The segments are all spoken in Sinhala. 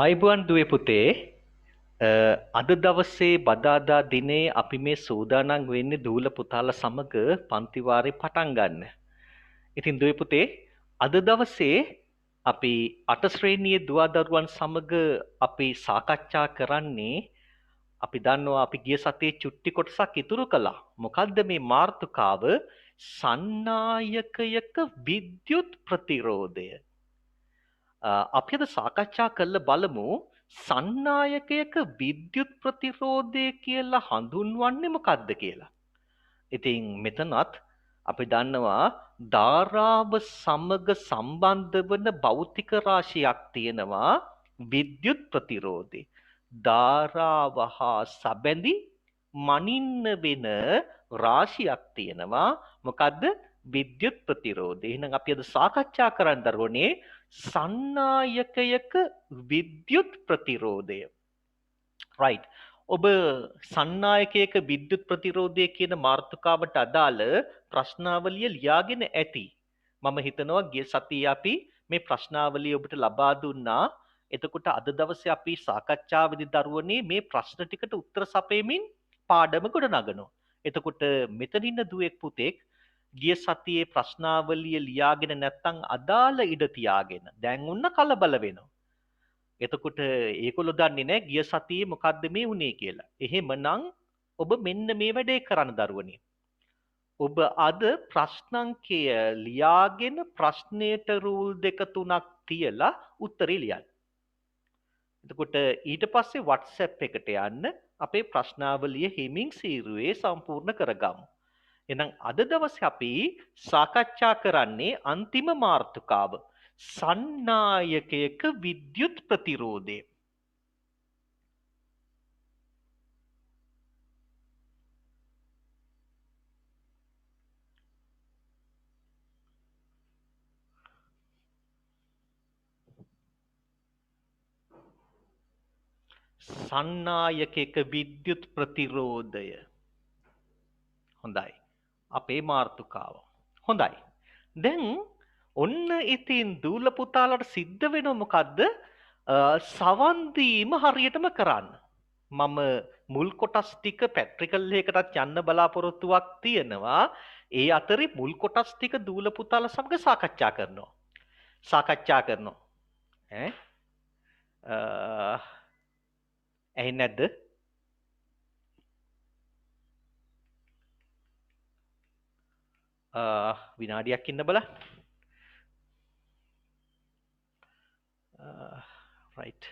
ආයිබුවන් දුවේ පුතේ අද දවසේ බදාදා දිනේ අපි මේ සූදානම් වෙන්නේ දූල පුතාලා සමග පන්ති වාරේ පටන් ගන්න. ඉතින් දුවේ පුතේ අද දවසේ අපි 8 ශ්‍රේණියේ දුවදරුවන් සමග අපි සාකච්ඡා කරන්නේ අපි දන්නවා අපි ගිය සතියේ චුට්ටි කොටසක් ඉතුරු කළා. මොකද්ද මේ මාතෘකාව? සන්නායකයක විද්‍යුත් ප්‍රතිරෝධය. අපි අද සාකච්ඡා කරලා බලමු සන්නායකයක විද්‍යුත් ප්‍රතිරෝධය කියලා හඳුන්වන්නේ මොකක්ද කියලා. ඉතින් මෙතනත් අපි දන්නවා ධාරාව සමග සම්බන්ධ වන භෞතික රාශියක් තියෙනවා විද්‍යුත් ප්‍රතිරෝධය. ධාරාව හා සබැඳි මනින්න වෙන රාශියක් තියෙනවා මොකද්ද විද්‍යුත් ප්‍රතිරෝධය. එහෙනම් අපි අද සාකච්ඡා කරන්න දරුවනේ සන්නායකයක විද්‍යුත් ප්‍රතිරෝධය. right. ඔබ සන්නායකයක විද්‍යුත් ප්‍රතිරෝධය කියන මාතෘකාවට අදාළ ප්‍රශ්නාවලිය ලියාගෙන ඇති. මම හිතනවා ගිය සතියේ අපි මේ ප්‍රශ්නාවලිය ඔබට ලබා දුන්නා. එතකොට අද දවසේ අපි සාකච්ඡාවේදී දරුවනේ මේ ප්‍රශ්න ටිකට උත්තර සපයමින් පාඩම ගොඩනගනවා. එතකොට මෙතන ඉන්න දුවෙක් පුතෙක් ගිය සතියේ ප්‍රශ්නාවලිය ලියාගෙන නැත්නම් අදාළ ඉඩ තියාගෙන දැන් උන්න කලබල වෙනවා. එතකොට ඒගොල්ලෝ දන්නේ නැහැ ගිය සතියේ මොකද්ද මේ වුනේ කියලා. එහෙමනම් ඔබ මෙන්න මේ වැඩේ කරන්න දරුවනේ. ඔබ අද ප්‍රශ්නංකය ලියාගෙන ප්‍රශ්නයට රූල් දෙක තුනක් තියලා උත්තරේ ලියන්න. එතකොට ඊට පස්සේ WhatsApp එකට යන්න අපේ ප්‍රශ්නාවලිය හිමින් සීරුවේ සම්පූර්ණ කරගමු. එහෙනම් අද දවසේ අපි සාකච්ඡා කරන්නේ අන්තිම මාතෘකාව. සන්නායකයක විද්‍යුත් ප්‍රතිරෝධය. සන්නායකයක විද්‍යුත් ප්‍රතිරෝධය. හොඳයි. අපේ මාතෘකාව. හොඳයි. දැන් ඔන්න ඉතින් දූල පුතාලට සිද්ධ වෙනව මොකද්ද? සවන් දීම හරියටම කරන්න. මම මුල් කොටස් ටික පැට්‍රිකල් එකකටත් යන්න බලාපොරොත්තුවක් තියෙනවා. ඒ අතරේ මුල් කොටස් ටික දූල පුතාලා සමග සාකච්ඡා කරනවා. ඇහෙන්නේ නැද්ද? විනාඩියක් ඉන්න බලන්න. right.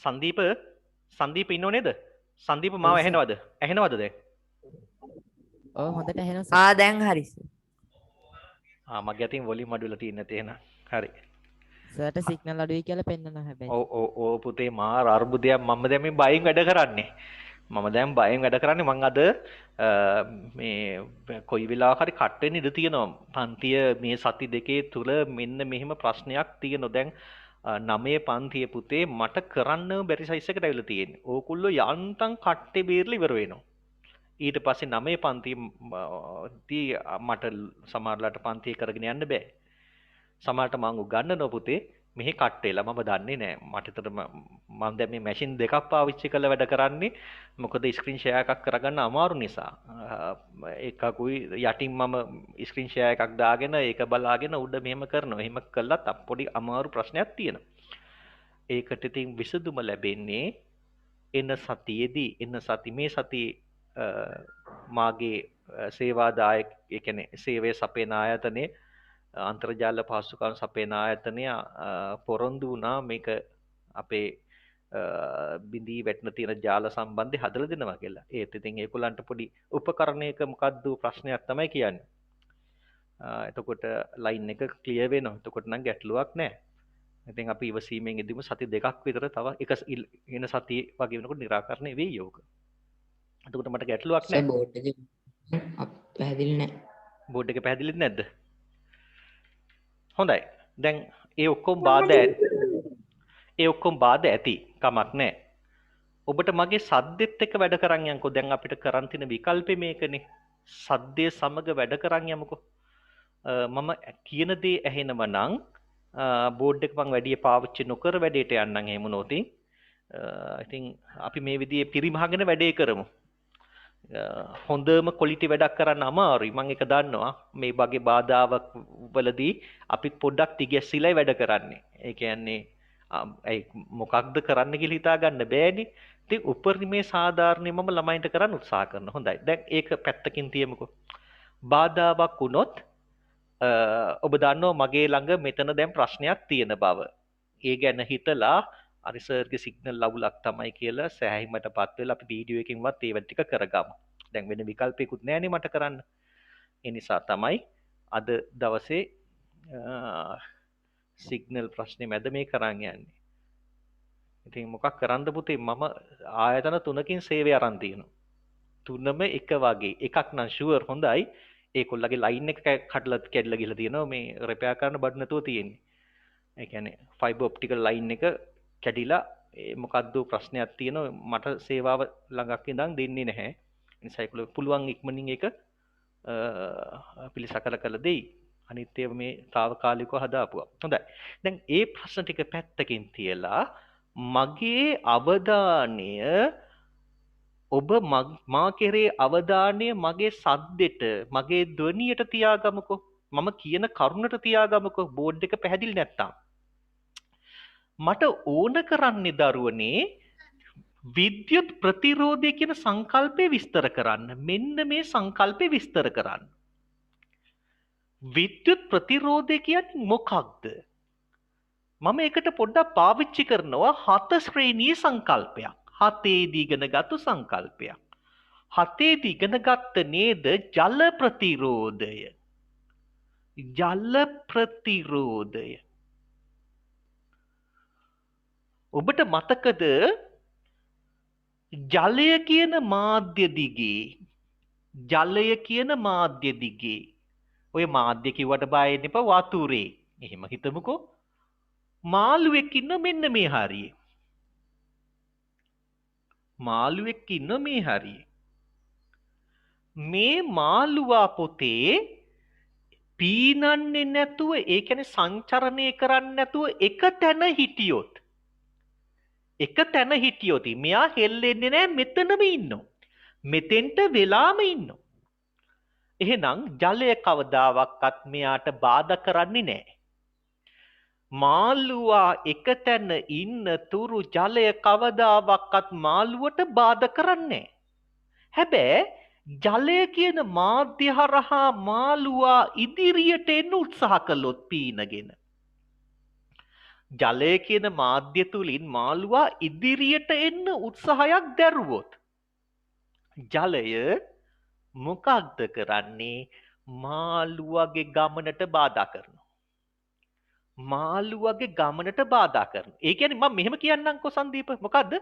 සංදීප ඉන්නව නේද? සංදීප මාව ඇහෙනවද? ඇහෙනවද දැන්? ඔව් හොඳට ඇහෙනවා. දැන් හරි. මගේ අතින් වොලියුම් අඩු වෙලා තියෙන තේන. හරි. සර්ට සිග්නල් අඩුයි කියලා පෙන්නනවා හැබැයි. ඔව් පුතේ මාර අර්බුදයක් මම දැන් මේ බයෙන් වැඩ කරන්නේ. මම අද මේ කොයි වෙලාවක හරි කට් වෙන්න ඉඩ තියෙනවා. පන්තිය මේ සති දෙකේ තුල මෙන්න මෙහෙම ප්‍රශ්නයක් තියෙනවා. දැන් 9 පන්තියේ පුතේ මට කරන්න බැරි සයිස් එකට ඇවිල්ලා තියෙන්නේ. ඕකුල්ලෝ යන්තම් කට්ටේ බේරලා ඉවර වෙනවා. ඊට පස්සේ 9 පන්තියේදී මට සමහරලාට පන්තිය කරගෙන යන්න බෑ. සමහරට මං උගන්වනවා පුතේ මෙහි කට් වෙලා මම දන්නේ නැහැ. මට ඒතර මම දැන් මේ මැෂින් දෙකක් පාවිච්චි කරලා වැඩ කරන්නේ. මොකද ස්ක්‍රීන් ෂෙයා එකක් කරගන්න අමාරු නිසා. එකකුයි යටින් මම ස්ක්‍රීන් ෂෙයා එකක් දාගෙන ඒක බලාගෙන උඩ මෙහෙම කරනවා. එහෙම කළත් පොඩි අමාරු ප්‍රශ්නයක් තියෙනවා. ඒකට ඉතින් විසඳුම ලැබෙන්නේ මේ සතියේ මාගේ සේවාදායක ඒ කියන්නේ සේවය සපයන ආයතනයේ අන්තර්ජාල පහසුකම් සපයන ආයතනය පොරොන්දු වුණා මේක අපේ බිඳී වැටෙන තියෙන ජාල සම්බන්ධය හදලා දෙනවා කියලා. ඒත් ඉතින් ඒගොල්ලන්ට පොඩි උපකරණයක මොකද්ද ප්‍රශ්නයක් තමයි කියන්නේ. එතකොට ලයින් එක ක්ලියර් වෙනවා. එතකොට නම් ගැටලුවක් නැහැ. ඉතින් අපි ඉවසීමෙන් ඉදීම සති දෙකක් විතර තව එක එන සතියේ වගේ වෙනකොට निराකරණය වෙයි යෝග. එතකොට මට ගැටලුවක් නැහැ. බෝඩ් එකේ පැහැදිලි නැහැ. බෝඩ් එක පැහැදිලිද නැද්ද? හොඳයි. දැන් ඒ ඔක්කොම බාධා ඇති. කමක් නැහැ. ඔබට මගේ සද්දෙත් එක්ක වැඩ කරන් යන්කෝ. දැන් අපිට කරන් තියෙන විකල්පේ මේකනේ. සද්දේ සමග වැඩ කරන් යමුකෝ. මම කියන දේ ඇහෙනවා නම් බෝඩ් එක මම වැඩි පාවිච්චි නොකර වැඩේට යන්නම් එහෙම නොතින් ඉතින් අපි මේ විදිහේ පිරිමහගෙන වැඩේ කරමු. හොඳම ක්වොලිටි වැඩක් කරන්න අමාරුයි. මම ඒක දන්නවා. මේ වගේ බාධාවක් වලදී අපි පොඩ්ඩක් තිගැස්සিলাই වැඩ කරන්නේ. ඒ කියන්නේ මොකක්ද කරන්න කියලා හිතා ගන්න බෑනේ. ඉතින් උපරිමේ සාධාරණේ මම ළමයින්ට කරන්න උත්සාහ කරනවා. හොඳයි. දැන් ඒක පැත්තකින් තියමුකෝ. බාධාවක් වුණොත් ඔබ දන්නවා මගේ ළඟ මෙතන දැන් ප්‍රශ්නයක් තියෙන බව. ඒ ගැන හිතලා අර සර්ගේ සිග්නල් ලවුලක් තමයි කියලා සෑහීමටපත් වෙලා අපි වීඩියෝ එකකින්වත් ඒව ටික කරගමු. දැන් වෙන විකල්පයකුත් නැහැනේ මට කරන්න. ඒ නිසා තමයි අද දවසේ සිග්නල් ප්‍රශ්නේ මැද මේ කරන් යන්නේ. ඉතින් මොකක් කරන්නද පුතේ මම ආයතන 3කින් සේවය අරන් තියෙනවා. තුනම එක වගේ. එකක් නම් ෂුවර් හොඳයි. ඒකොල්ලගේ ලයින් එක කඩලා ගිහලා තියෙනවා මේ රිපෙයාර් කරන්න බඩු නැතුව තියෙන්නේ. ඒ කියන්නේ ෆයිබර් ඔප්ටිකල් ලයින් එක කැඩිලා මොකද්ද ප්‍රශ්නයක් තියෙනවා මට සේවාව ළඟක් ඉඳන් දෙන්නේ නැහැ. ඒ නිසා ඒගොල්ලෝ පුළුවන් ඉක්මනින් ඒක පිළිසකර කළ දෙයි. අනිත් ඒවා මේ తాවකාලිකව හදාපුවා. හොඳයි. දැන් ඒ ප්‍රශ්න ටික පැත්තකින් තියලා මගේ අවධානය ඔබ මා කෙරේ අවධානය මගේ සද්දෙට මගේ ධ්වනියට තියාගමුකෝ. මම කියන කරුණට තියාගමුකෝ. බෝඩ් එක පැහැදිලි නැත්තම්. මට ඕන කරන්නේ දරුවනේ විද්‍යුත් ප්‍රතිරෝධය කියන සංකල්පය විස්තර කරන්න. මෙන්න මේ සංකල්පය විස්තර කරන්න. විද්‍යුත් ප්‍රතිරෝධය කියන්නේ මොකක්ද? මම ඒකට පොඩ්ඩක් පාවිච්චි කරනවා 7 ශ්‍රේණියේ සංකල්පයක්. 7ේදී ඉගෙනගත්තු සංකල්පයක්. 7ේදී ඉගෙනගත්ත නේද ජල ප්‍රතිරෝධය. ජල ප්‍රතිරෝධය. ඔබට මතකද ජලය කියන මාධ්‍ය දිගේ ඔය මාධ්‍ය කිව්වට බය වෙන්න එපා වතුරේ. එහෙම හිතමුකෝ. මාළුවෙක් ඉන්න මෙන්න මේ හරියේ. මාළුවෙක් ඉන්න මේ හරියේ. මේ මාළුවා පොතේ පීනන්නේ නැතුව ඒ කියන්නේ සංචරණය කරන්නේ නැතුව එක තැන හිටියොත් මෙයා හෙල්ලෙන්නේ නැහැ මෙතනම ඉන්නවා. මෙතෙන්ට වෙලාම ඉන්නවා. එහෙනම් ජලය කවදාවත් මෙයාට බාධා කරන්නේ නැහැ. මාළුවා එක තැන ඉන්න තුරු ජලය කවදාවත් මාළුවට බාධා කරන්නේ නැහැ. හැබැයි ජලය කියන මාධ්‍ය හරහා මාළුවා ඉදිරියට එන්න උත්සාහ කළොත් පීනගෙන ජලය කියන මාධ්‍ය තුලින් මාළුවා ඉදිරියට එන්න උත්සාහයක් දැරුවොත් ජලය මොකක්ද කරන්නේ? මාළුවාගේ ගමනට බාධා කරනවා. මාළුවාගේ ගමනට බාධා කරනවා. ඒ කියන්නේ මම මෙහෙම කියන්නම්කෝ සංදීප. මොකද්ද?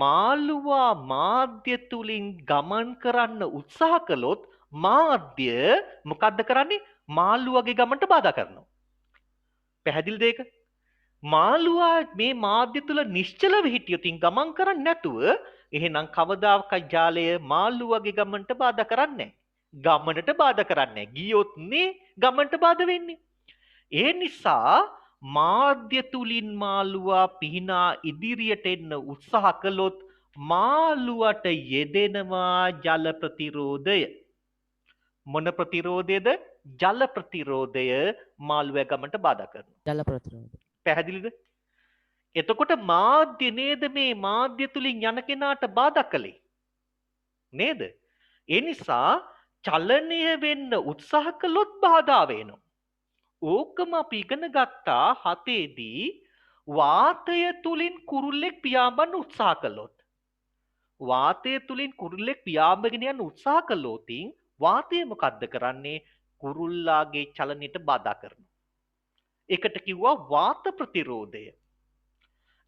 මාළුවා මාධ්‍ය තුලින් ගමන් කරන්න උත්සාහ කළොත් මාධ්‍ය මොකද්ද කරන්නේ? මාළුවාගේ ගමනට බාධා කරනවා. පැහැදිලිද ඒක? මාළුවා මේ මාධ්‍ය තුල නිශ්චලව හිටියොත් ගමන් කරන්නේ නැතුව එහෙනම් කවදාකවත් ජාලය මාළුවාගේ ගමනට බාධා කරන්නේ නැහැ. ගමනට බාධා කරන්නේ නැහැ. ගියොත් නේ ගමනට බාධා වෙන්නේ. ඒ නිසා මාධ්‍ය තුලින් මාළුවා පිහිනා ඉදිරියට එන්න උත්සාහ කළොත් මාළුවට යෙදෙනවා ජල ප්‍රතිරෝධය. මොන ප්‍රතිරෝධයද? ජල ප්‍රතිරෝධය මාළුවා ගමනට බාධා කරනවා. ජල ප්‍රතිරෝධය. පැහැදිලිද? එතකොට මාධ්‍ය නේද මේ මාධ්‍ය තුලින් යන කෙනාට බාධා කළේ නේද? ඒ නිසා චලනය වෙන්න උත්සාහ කළොත් බාධා වෙනවා. ඕකම අපි ඉගෙන ගත්තා 7ේදී වාතය තුලින් කුරුල්ලෙක් පියාඹන්න උත්සාහ කළොත්. වාතය තුලින් කුරුල්ලෙක් පියාඹගෙන යන්න උත්සාහ කළොත් වාතය මොකද්ද කරන්නේ? කුරුල්ලාගේ චලනයට බාධා කරනවා. ඒකට කිව්වා වාත ප්‍රතිරෝධය.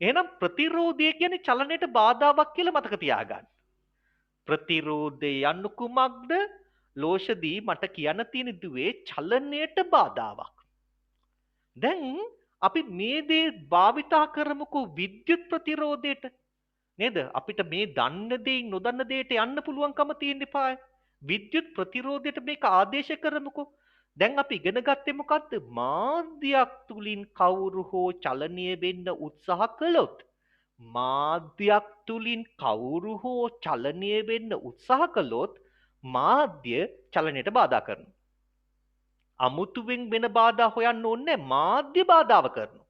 එහෙනම් ප්‍රතිරෝධය කියන්නේ චලනයට බාධාවක් කියලා මතක තියාගන්න. ප්‍රතිරෝධය යන්නු කුමක්ද? ලෝෂදී මට කියන්න තියෙන දුවේ චලනයට බාධාවක්. දැන් අපි මේ දේ භාවිතා කරමුකෝ විද්‍යුත් ප්‍රතිරෝධයට. නේද? අපිට මේ දන්න දෙයින් නොදන්න දෙයට යන්න පුළුවන්කම තියෙන්න එපා. විද්‍යුත් ප්‍රතිරෝධයට මේක ආදේශ කරමුකෝ. දැන් අපි ඉගෙන ගත්තේ මොකද්ද? මාධ්‍යයක් තුලින් කවුරු හෝ චලනය වෙන්න උත්සාහ කළොත් මාධ්‍යයක් තුලින් කවුරු හෝ චලනය වෙන්න උත්සාහ කළොත් මාධ්‍ය චලනයට බාධා කරනවා. අමුතුවෙන් වෙන බාධා හොයන්න ඕනේ මාධ්‍ය බාධාව කරනවා.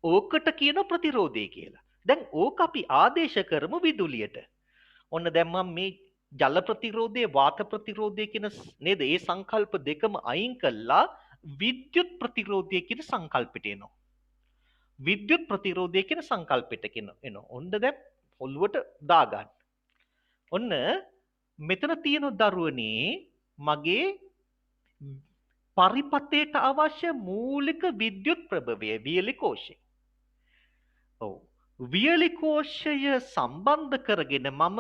ඕකට කියන ප්‍රතිරෝධය කියලා. දැන් ඕක අපි ආදේශ කරමු විදුලියට. ඔන්න දැන් මම මේ ජල ප්‍රතිරෝධය වාත ප්‍රතිරෝධය කියන නේද? ඒ සංකල්ප දෙකම අයින් කළා විද්‍යුත් ප්‍රතිරෝධය කියන සංකල්පෙට එනවා. විද්‍යුත් ප්‍රතිරෝධය කියන සංකල්පෙට එනවා. ඔන්න දැන් ඔළුවට දාගන්න. ඔන්න මෙතන තියෙන දරුවනේ මගේ පරිපතේට අවශ්‍ය මූලික විද්‍යුත් ප්‍රභවය වියලි කෝෂය. ඔව්. වියලි කෝෂය සම්බන්ධ කරගෙන මම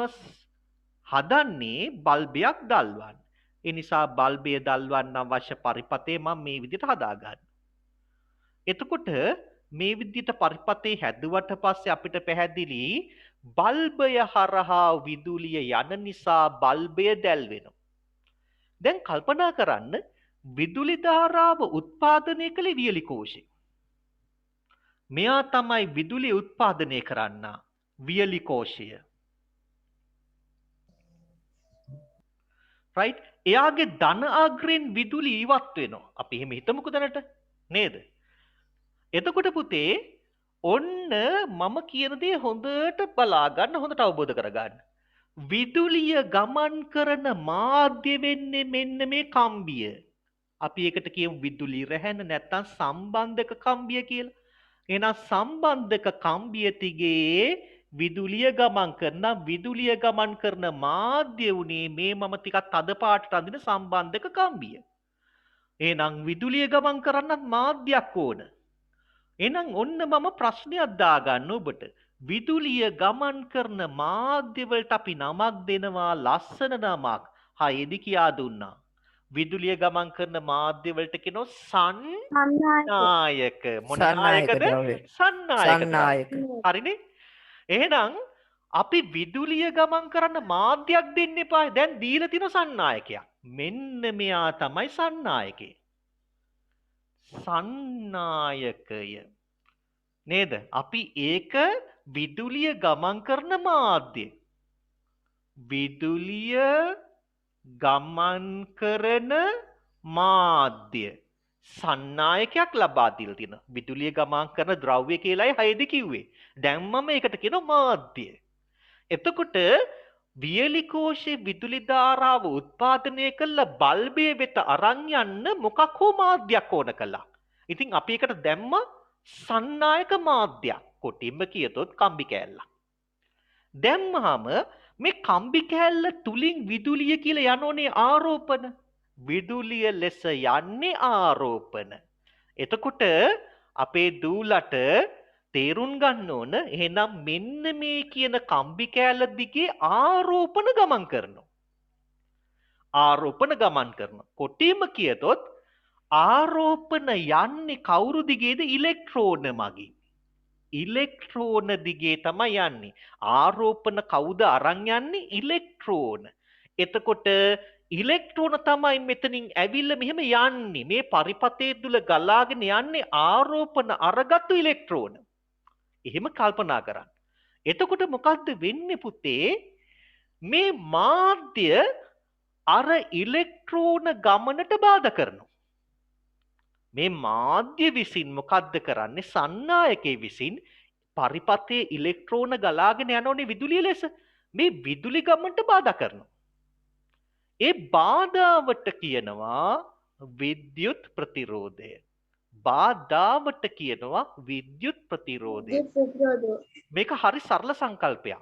හදන්නේ බල්බයක් දල්වන්න. ඒ නිසා බල්බය දල්වන්න අවශ්‍ය පරිපතේ මම මේ විදිහට හදාගන්න. එතකොට මේ විදිහට පරිපතේ හැදුවට පස්සේ අපිට පැහැදිලි බල්බය හරහා විදුලිය යන නිසා බල්බය දැල් වෙනවා. දැන් කල්පනා කරන්න විදුලි ධාරාව උත්පාදනය කළේ වියලි කෝෂය. මෙයා තමයි විදුලිය උත්පාදනය කරන්න වියලි කෝෂය. right? එයාගේ ධන අග්‍රෙන් විදුලි ඉවත් වෙනවා. අපි එහෙම හිතමුකෝ දැනට නේද? එතකොට පුතේ ඔන්න මම කියන දේ හොඳට බලා ගන්න හොඳට අවබෝධ කරගන්න. විදුලිය ගමන් කරන මාධ්‍ය වෙන්නේ මෙන්න මේ කම්බිය. අපි ඒකට කියමු විදුලි රැහැන නැත්නම් සම්බන්ධක කම්බිය කියලා. එහෙනම් සම්බන්ධක කම්බිය තිගේ විදුලිය ගමන් කරන මාධ්‍ය උනේ මේ මම ටිකක් තද පාටට අඳින සම්බන්ධක කම්බිය. එහෙනම් විදුලිය ගමන් කරන්නත් මාධ්‍යයක් ඕන. එහෙනම් ඔන්න මම ප්‍රශ්නයක් දාගන්න ඔබට. විදුලිය ගමන් කරන මාධ්‍ය වලට අපි නමක් දෙනවා ලස්සන නමක්. හයෙදි කියා දුන්නා. විදුලිය ගමන් කරන මාධ්‍ය වලට කියනවා සන්නායක. මොන නායකද? සන්නායක. හරිනේ? එහෙනම් අපි විදුලිය ගමන් කරන්න මාධ්‍යයක් දෙන්න එපා. දැන් දීලා තියෙන සන්නායකයක්. මෙන්න මෙයා තමයි සන්නායකේ. සන්නායකය. නේද? අපි ඒක විදුලිය ගමන් කරන මාධ්‍ය. විදුලිය ගමන් කරන මාධ්‍ය. සන්නායකයක් ලබා දීලා තියෙනවා. විදුලිය ගමන් කරන ද්‍රව්‍ය කියලායි හයේදී කිව්වේ. දැන් මම ඒකට කියනවා මාධ්‍ය. එතකොට වියලි කෝෂයේ විදුලි ධාරාව උත්පාදනය කළ බල්බය වෙත අරන් යන්න මොකක් හෝ මාධ්‍යයක් ඕන කළා. ඉතින් අපි ඒකට දැම්ම සන්නායක මාධ්‍යයක්. කොටින්ම කියතොත් කම්බි කෑල්ලක්. දැම්මහම මේ කම්බි කෑල්ල තුලින් විදුලිය කියලා යනෝනේ ආරෝපණ. විදුලිය ලෙස යන්නේ ආරෝපණ. එතකොට අපේ දූලට තේරුම් ගන්න ඕන එහෙනම් මෙන්න මේ කියන කම්බි කෑල්ල දිගේ ආරෝපණ ගමන් කරනවා. ආරෝපණ ගමන් කරනවා. කොටිම කියතොත් ආරෝපණ යන්නේ කවුරු දිගේද? ඉලෙක්ට්‍රෝන මගින්. ඉලෙක්ට්‍රෝන දිගේ තමයි යන්නේ. ආරෝපණ කවුද අරන් යන්නේ? ඉලෙක්ට්‍රෝන. එතකොට ඉලෙක්ට්‍රෝන තමයි මෙතනින් ඇවිල්ලා මෙහෙම යන්නේ. මේ පරිපතේ තුල ගලාගෙන යන්නේ ආරෝපණ අරගත්තු ඉලෙක්ට්‍රෝන. එහෙම කල්පනා කරන්න. එතකොට මොකද්ද වෙන්නේ පුතේ? මේ මාධ්‍ය අර ඉලෙක්ට්‍රෝන ගමනට බාධා කරනවා. මේ මාධ්‍ය විසින් මොකද්ද කරන්නේ? සන්නායකයේ විසින් පරිපතේ ඉලෙක්ට්‍රෝන ගලාගෙන යනෝනේ විදුලිය ලෙස. මේ විදුලි ගමනට බාධා කරනවා. ඒ බාධාවට කියනවා විද්‍යුත් ප්‍රතිරෝධය. බාධාවට කියනවා විද්‍යුත් ප්‍රතිරෝධය. මේක හරි සරල සංකල්පයක්.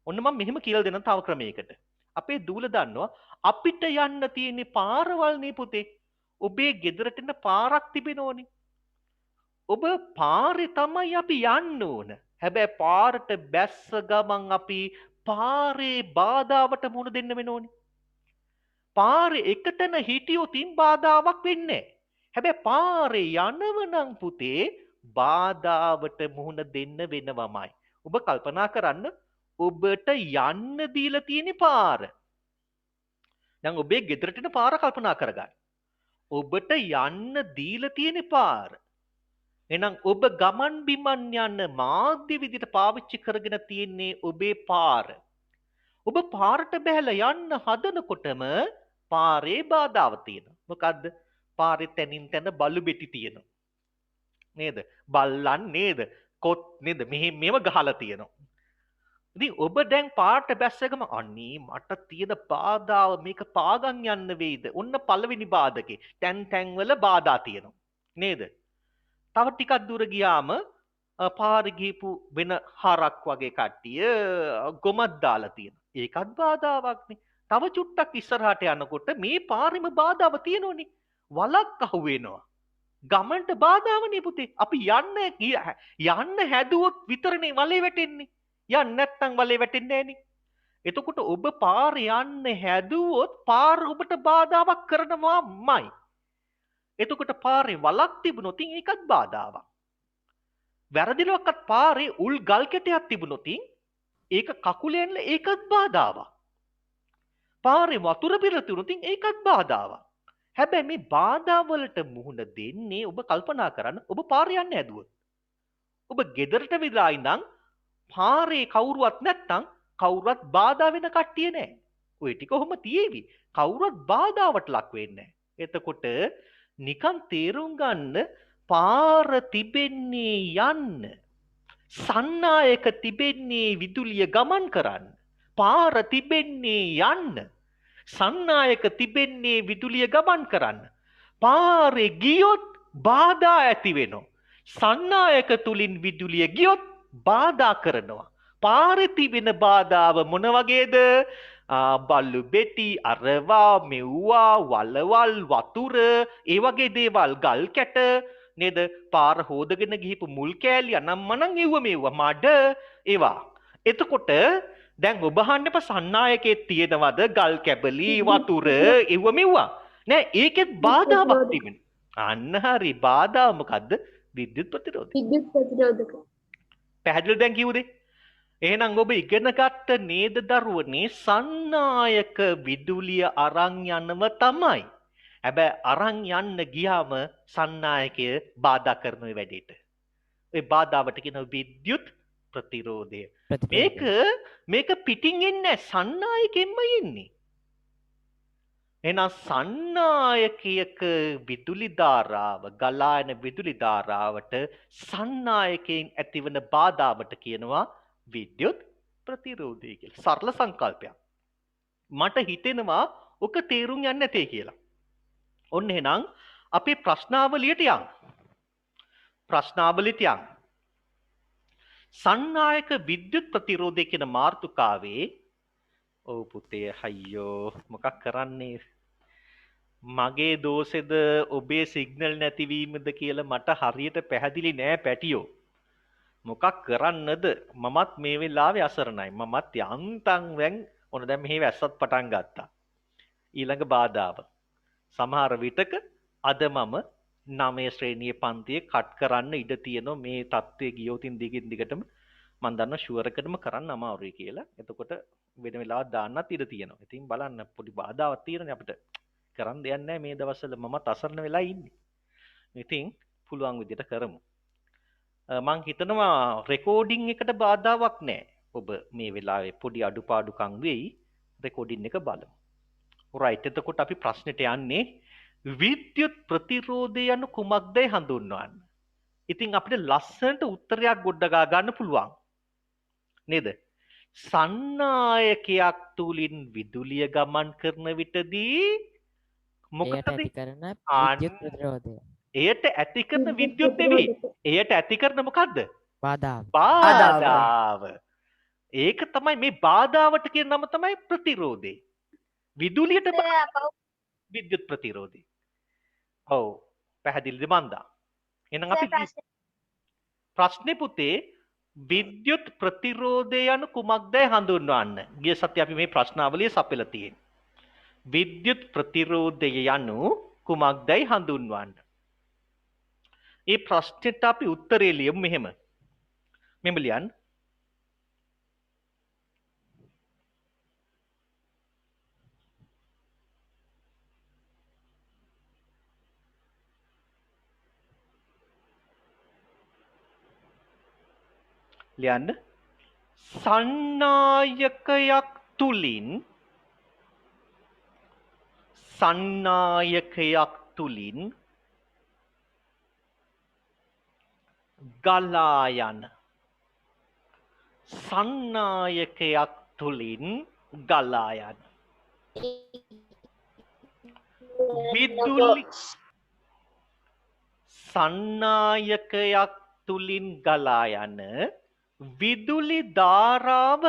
ඔන්න මම මෙහෙම කියලා දෙන්න තව ක්‍රමයකට. අපේ දූල දන්නවා අපිට යන්න තියෙන පාරවල් නේ පුතේ. ඔබේ ගෙදරට එන පාරක් තිබෙනෝනේ. ඔබ පාරේ තමයි අපි යන්න ඕන. හැබැයි පාරට බැස්ස ගමන් අපි පාරේ බාධාවට මුහුණ දෙන්න වෙනෝනේ. පාරේ එකතැන හිටියොත් බාධාවක් වෙන්නේ නැහැ. හැබැයි පාරේ යනවනම් පුතේ බාධාවට මුහුණ දෙන්න වෙනවමයි. ඔබ කල්පනා කරන්න ඔබට යන්න දීලා තියෙන පාර. දැන් ඔබේ ගෙදරට එන පාර කල්පනා කරගන්න. ඔබට යන්න දීලා තියෙන පාර. එහෙනම් ඔබ ගමන් බිමන් යන මාධ්‍ය විදිහට පාවිච්චි කරගෙන තියෙන්නේ ඔබේ පාර. ඔබ පාරට බැහැලා යන්න හදනකොටම පාරේ බාධාව තියෙනවා. මොකද්ද? පාරේ තැනින් තැන බලු බෙටි තියෙනවා. නේද? බල්ලන් නේද? කොත් නේද? මෙහෙම ගහලා තියෙනවා. ඉතින් ඔබ දැන් පාරට බැස්සගම අනේ මට තියෙන බාධාව මේක පාගන් යන්න වෙයිද? ඔන්න පළවෙනි බාධකේ. තැන් වල බාධා තියෙනවා. නේද? තව ටිකක් දුර ගියාම පාරේ ගිහපු වෙන හරක් වගේ කට්ටිය ගොමක් දාලා තියෙනවා. ඒකත් බාධාවක්නේ. තව චුට්ටක් ඉස්සරහට යනකොට මේ පාරෙම බාධාව තියෙනෝනේ. වලක් අහු වෙනවා. ගමන්ට බාධාවනේ පුතේ. අපි යන්න හැදුවොත් විතරනේ වලේ වැටෙන්නේ. යන්න නැත්නම් වලේ වැටෙන්නේ නැහනේ. එතකොට ඔබ පාර යන්න හැදුවොත් පාර ඔබට බාධාවක් කරනවාමයි. එතකොට පාරේ වලක් තිබුණොත් ඒකත් බාධාවක්. වැරදිලවක්වත් පාරේ උල් ගල් කැටයක් තිබුණොත් ඒක කකුලෙන් ඒකත් බාධාවක්. පාරේ වතුර පිරතුනොත් ඒකත් බාධාවක්. හැබැයි මේ බාධා වලට මුහුණ දෙන්නේ ඔබ කල්පනා කරන්න ඔබ පාරේ යන්න හැදුවොත්. ඔබ ගෙදරට විලා ඉඳන් පාරේ කවුරුවත් නැත්තම් කවුරුවත් බාධා වෙන කට්ටිය නැහැ. ඔය ටික කොහොම තියේවි. කවුරුවත් බාධාවට ලක් වෙන්නේ නැහැ. එතකොට නිකන් තේරුම් ගන්න පාර තිබෙන්නේ යන්න. සන්නායක තිබෙන්නේ විදුලිය ගමන් කරන්න. පාර තිබෙන්නේ යන්න. සන්නායක තිබෙන්නේ විදුලිය ගමන් කරන්න. පාරේ ගියොත් බාධා ඇති වෙනවා. සන්නායක තුලින් විදුලිය ගියොත් බාධා කරනවා. පාරේ තිබෙන බාධාව මොන වගේද? බල්ලු බෙටි, අරවා, මෙව්වා, වලවල්, වතුර, ඒ වගේ දේවල්, ගල් කැට නේද? පාර හොදගෙන ගිහපු මුල් කෑලි අනම්මනම් එව්ව මෙව්වා මඩ ඒවා. එතකොට දැන් ඔබ අහන්න එපා සන්නායකයේ තියෙනවද ගල් කැබලි වතුර එව්ව මෙව්වා. නෑ ඒකෙත් බාධාවක් තිබෙනවා. අන්න හරි බාධා මොකද්ද? විද්‍යුත් ප්‍රතිරෝධය. විද්‍යුත් ප්‍රතිරෝධක. පැහැදිලි දැන් කිව්වද? එහෙනම් ඔබ ඉගෙන ගත්ත නේද දරුවනේ සන්නායක විදුලිය අරන් යනව තමයි. හැබැයි අරන් යන්න ගියාම සන්නායකය බාධා කරන ඔය වැඩේට. ඔය බාධාවට කියනවා විද්‍යුත් ප්‍රතිරෝධය. මේක පිටින් එන්නේ සන්නායකෙන්ම එන්නේ. එහෙනම් සන්නායකයක විදුලි ධාරාව ගලා යන විදුලි ධාරාවට සන්නායකයෙන් ඇතිවන බාධාවට කියනවා විද්‍යුත් ප්‍රතිරෝධය කියලා. සරල සංකල්පයක්. මට හිතෙනවා ඔක තේරුම් යන්නේ නැtei කියලා. ඔන්න එහෙනම් අපේ ප්‍රශ්නාවලියට යන්න. ප්‍රශ්නාවලියට යන්න. සන්නායක විද්‍යුත් ප්‍රතිරෝධය කියන මාතෘකාවේ ඔව් පුතේ අයියෝ මොකක් කරන්නේ? මගේ දෝෂෙද ඔබේ සිග්නල් නැතිවීමද කියලා මට හරියට පැහැදිලි නෑ පැටියෝ. මොකක් කරන්නද? මමත් මේ වෙලාවේ අසරණයි. මමත් යන්තම් දැන් ඔන්න දැන් මෙහි වැස්සත් පටන් ගත්තා. ඊළඟ බාධාව. සමහර විටක අද මම 9 ශ්‍රේණියේ පන්තියේ කට් කරන්න ඉඩ තියෙනවා මේ தත්ත්වයේ ගියොතින් දිගින් දිගටම මම දන්නවා ෂුවර් එකටම කරන්න අමාරුයි කියලා. එතකොට වෙන වෙලාවක් දාන්නත් ඉඩ තියෙනවා. ඉතින් බලන්න පොඩි බාධාවක් තියෙනනේ අපිට. කරන්න දෙයක් නැහැ මේ දවස්වල මමත් අසරණ වෙලා ඉන්නේ. ඉතින් පුළුවන් විදිහට කරමු. මං හිතනවා රෙකෝඩින් එකට බාධාවක් නැහැ. ඔබ මේ වෙලාවේ පොඩි අඩුපාඩුකම් වෙයි. රෙකෝඩින් එක බලමු. රයිට්. එතකොට අපි ප්‍රශ්නෙට යන්නේ විද්‍යුත් ප්‍රතිරෝධය යනු කුමක්දයි හඳුන්වන්න. ඉතින් අපිට ලස්සනට උත්තරයක් ගොඩනගා ගන්න පුළුවන්. නේද? සන්නායකයක් තුලින් විදුලිය ගමන් කරන විටදී මොකටද ඇති කරන විද්‍යුත් ප්‍රතිරෝධය. එයට ඇති කරන විද්‍යුත් නෙවෙයි. එයට ඇති කරන මොකද්ද? බාධා. බාධාව. ඒක තමයි මේ බාධාවට කියන නම තමයි ප්‍රතිරෝධය. විදුලියට විද්‍යුත් ප්‍රතිරෝධය. ඔව් පැහැදිලිද මන්දා? එහෙනම් අපි ප්‍රශ්නේ පුතේ විද්‍යුත් ප්‍රතිරෝධය යනු කුමක්දයි හඳුන්වන්න. ගිය සතියේ අපි මේ ප්‍රශ්නාවලිය සපයලා තියෙනවා. විද්‍යුත් ප්‍රතිරෝධය යනු කුමක්දයි හඳුන්වන්න. මේ ප්‍රශ්නෙට අපි උත්තරේ ලියමු මෙහෙම. මෙහෙම ලියන්න. ලියන්න. සන්නායකයක් තුලින් ගලා යන. සන්නායකයක් තුලින් ගලා යන. විදුලි සන්නායකයක් තුලින් ගලා යන විදුලි ධාරාව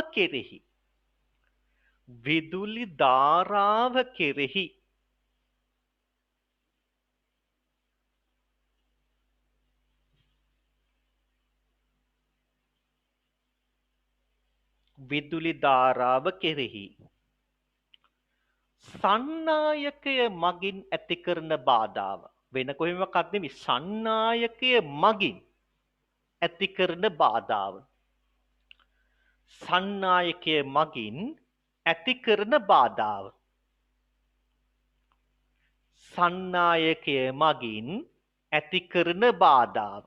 කෙරෙහි සන්නායකය මගින් ඇති කරන බාධාව වෙන කොහෙන්වත් නෙමෙයි. සන්නායකය මගින් ඇති කරන බාධාව. සන්නායකය මගින් ඇති කරන බාධාව. සන්නායකය මගින් ඇති කරන බාධාව.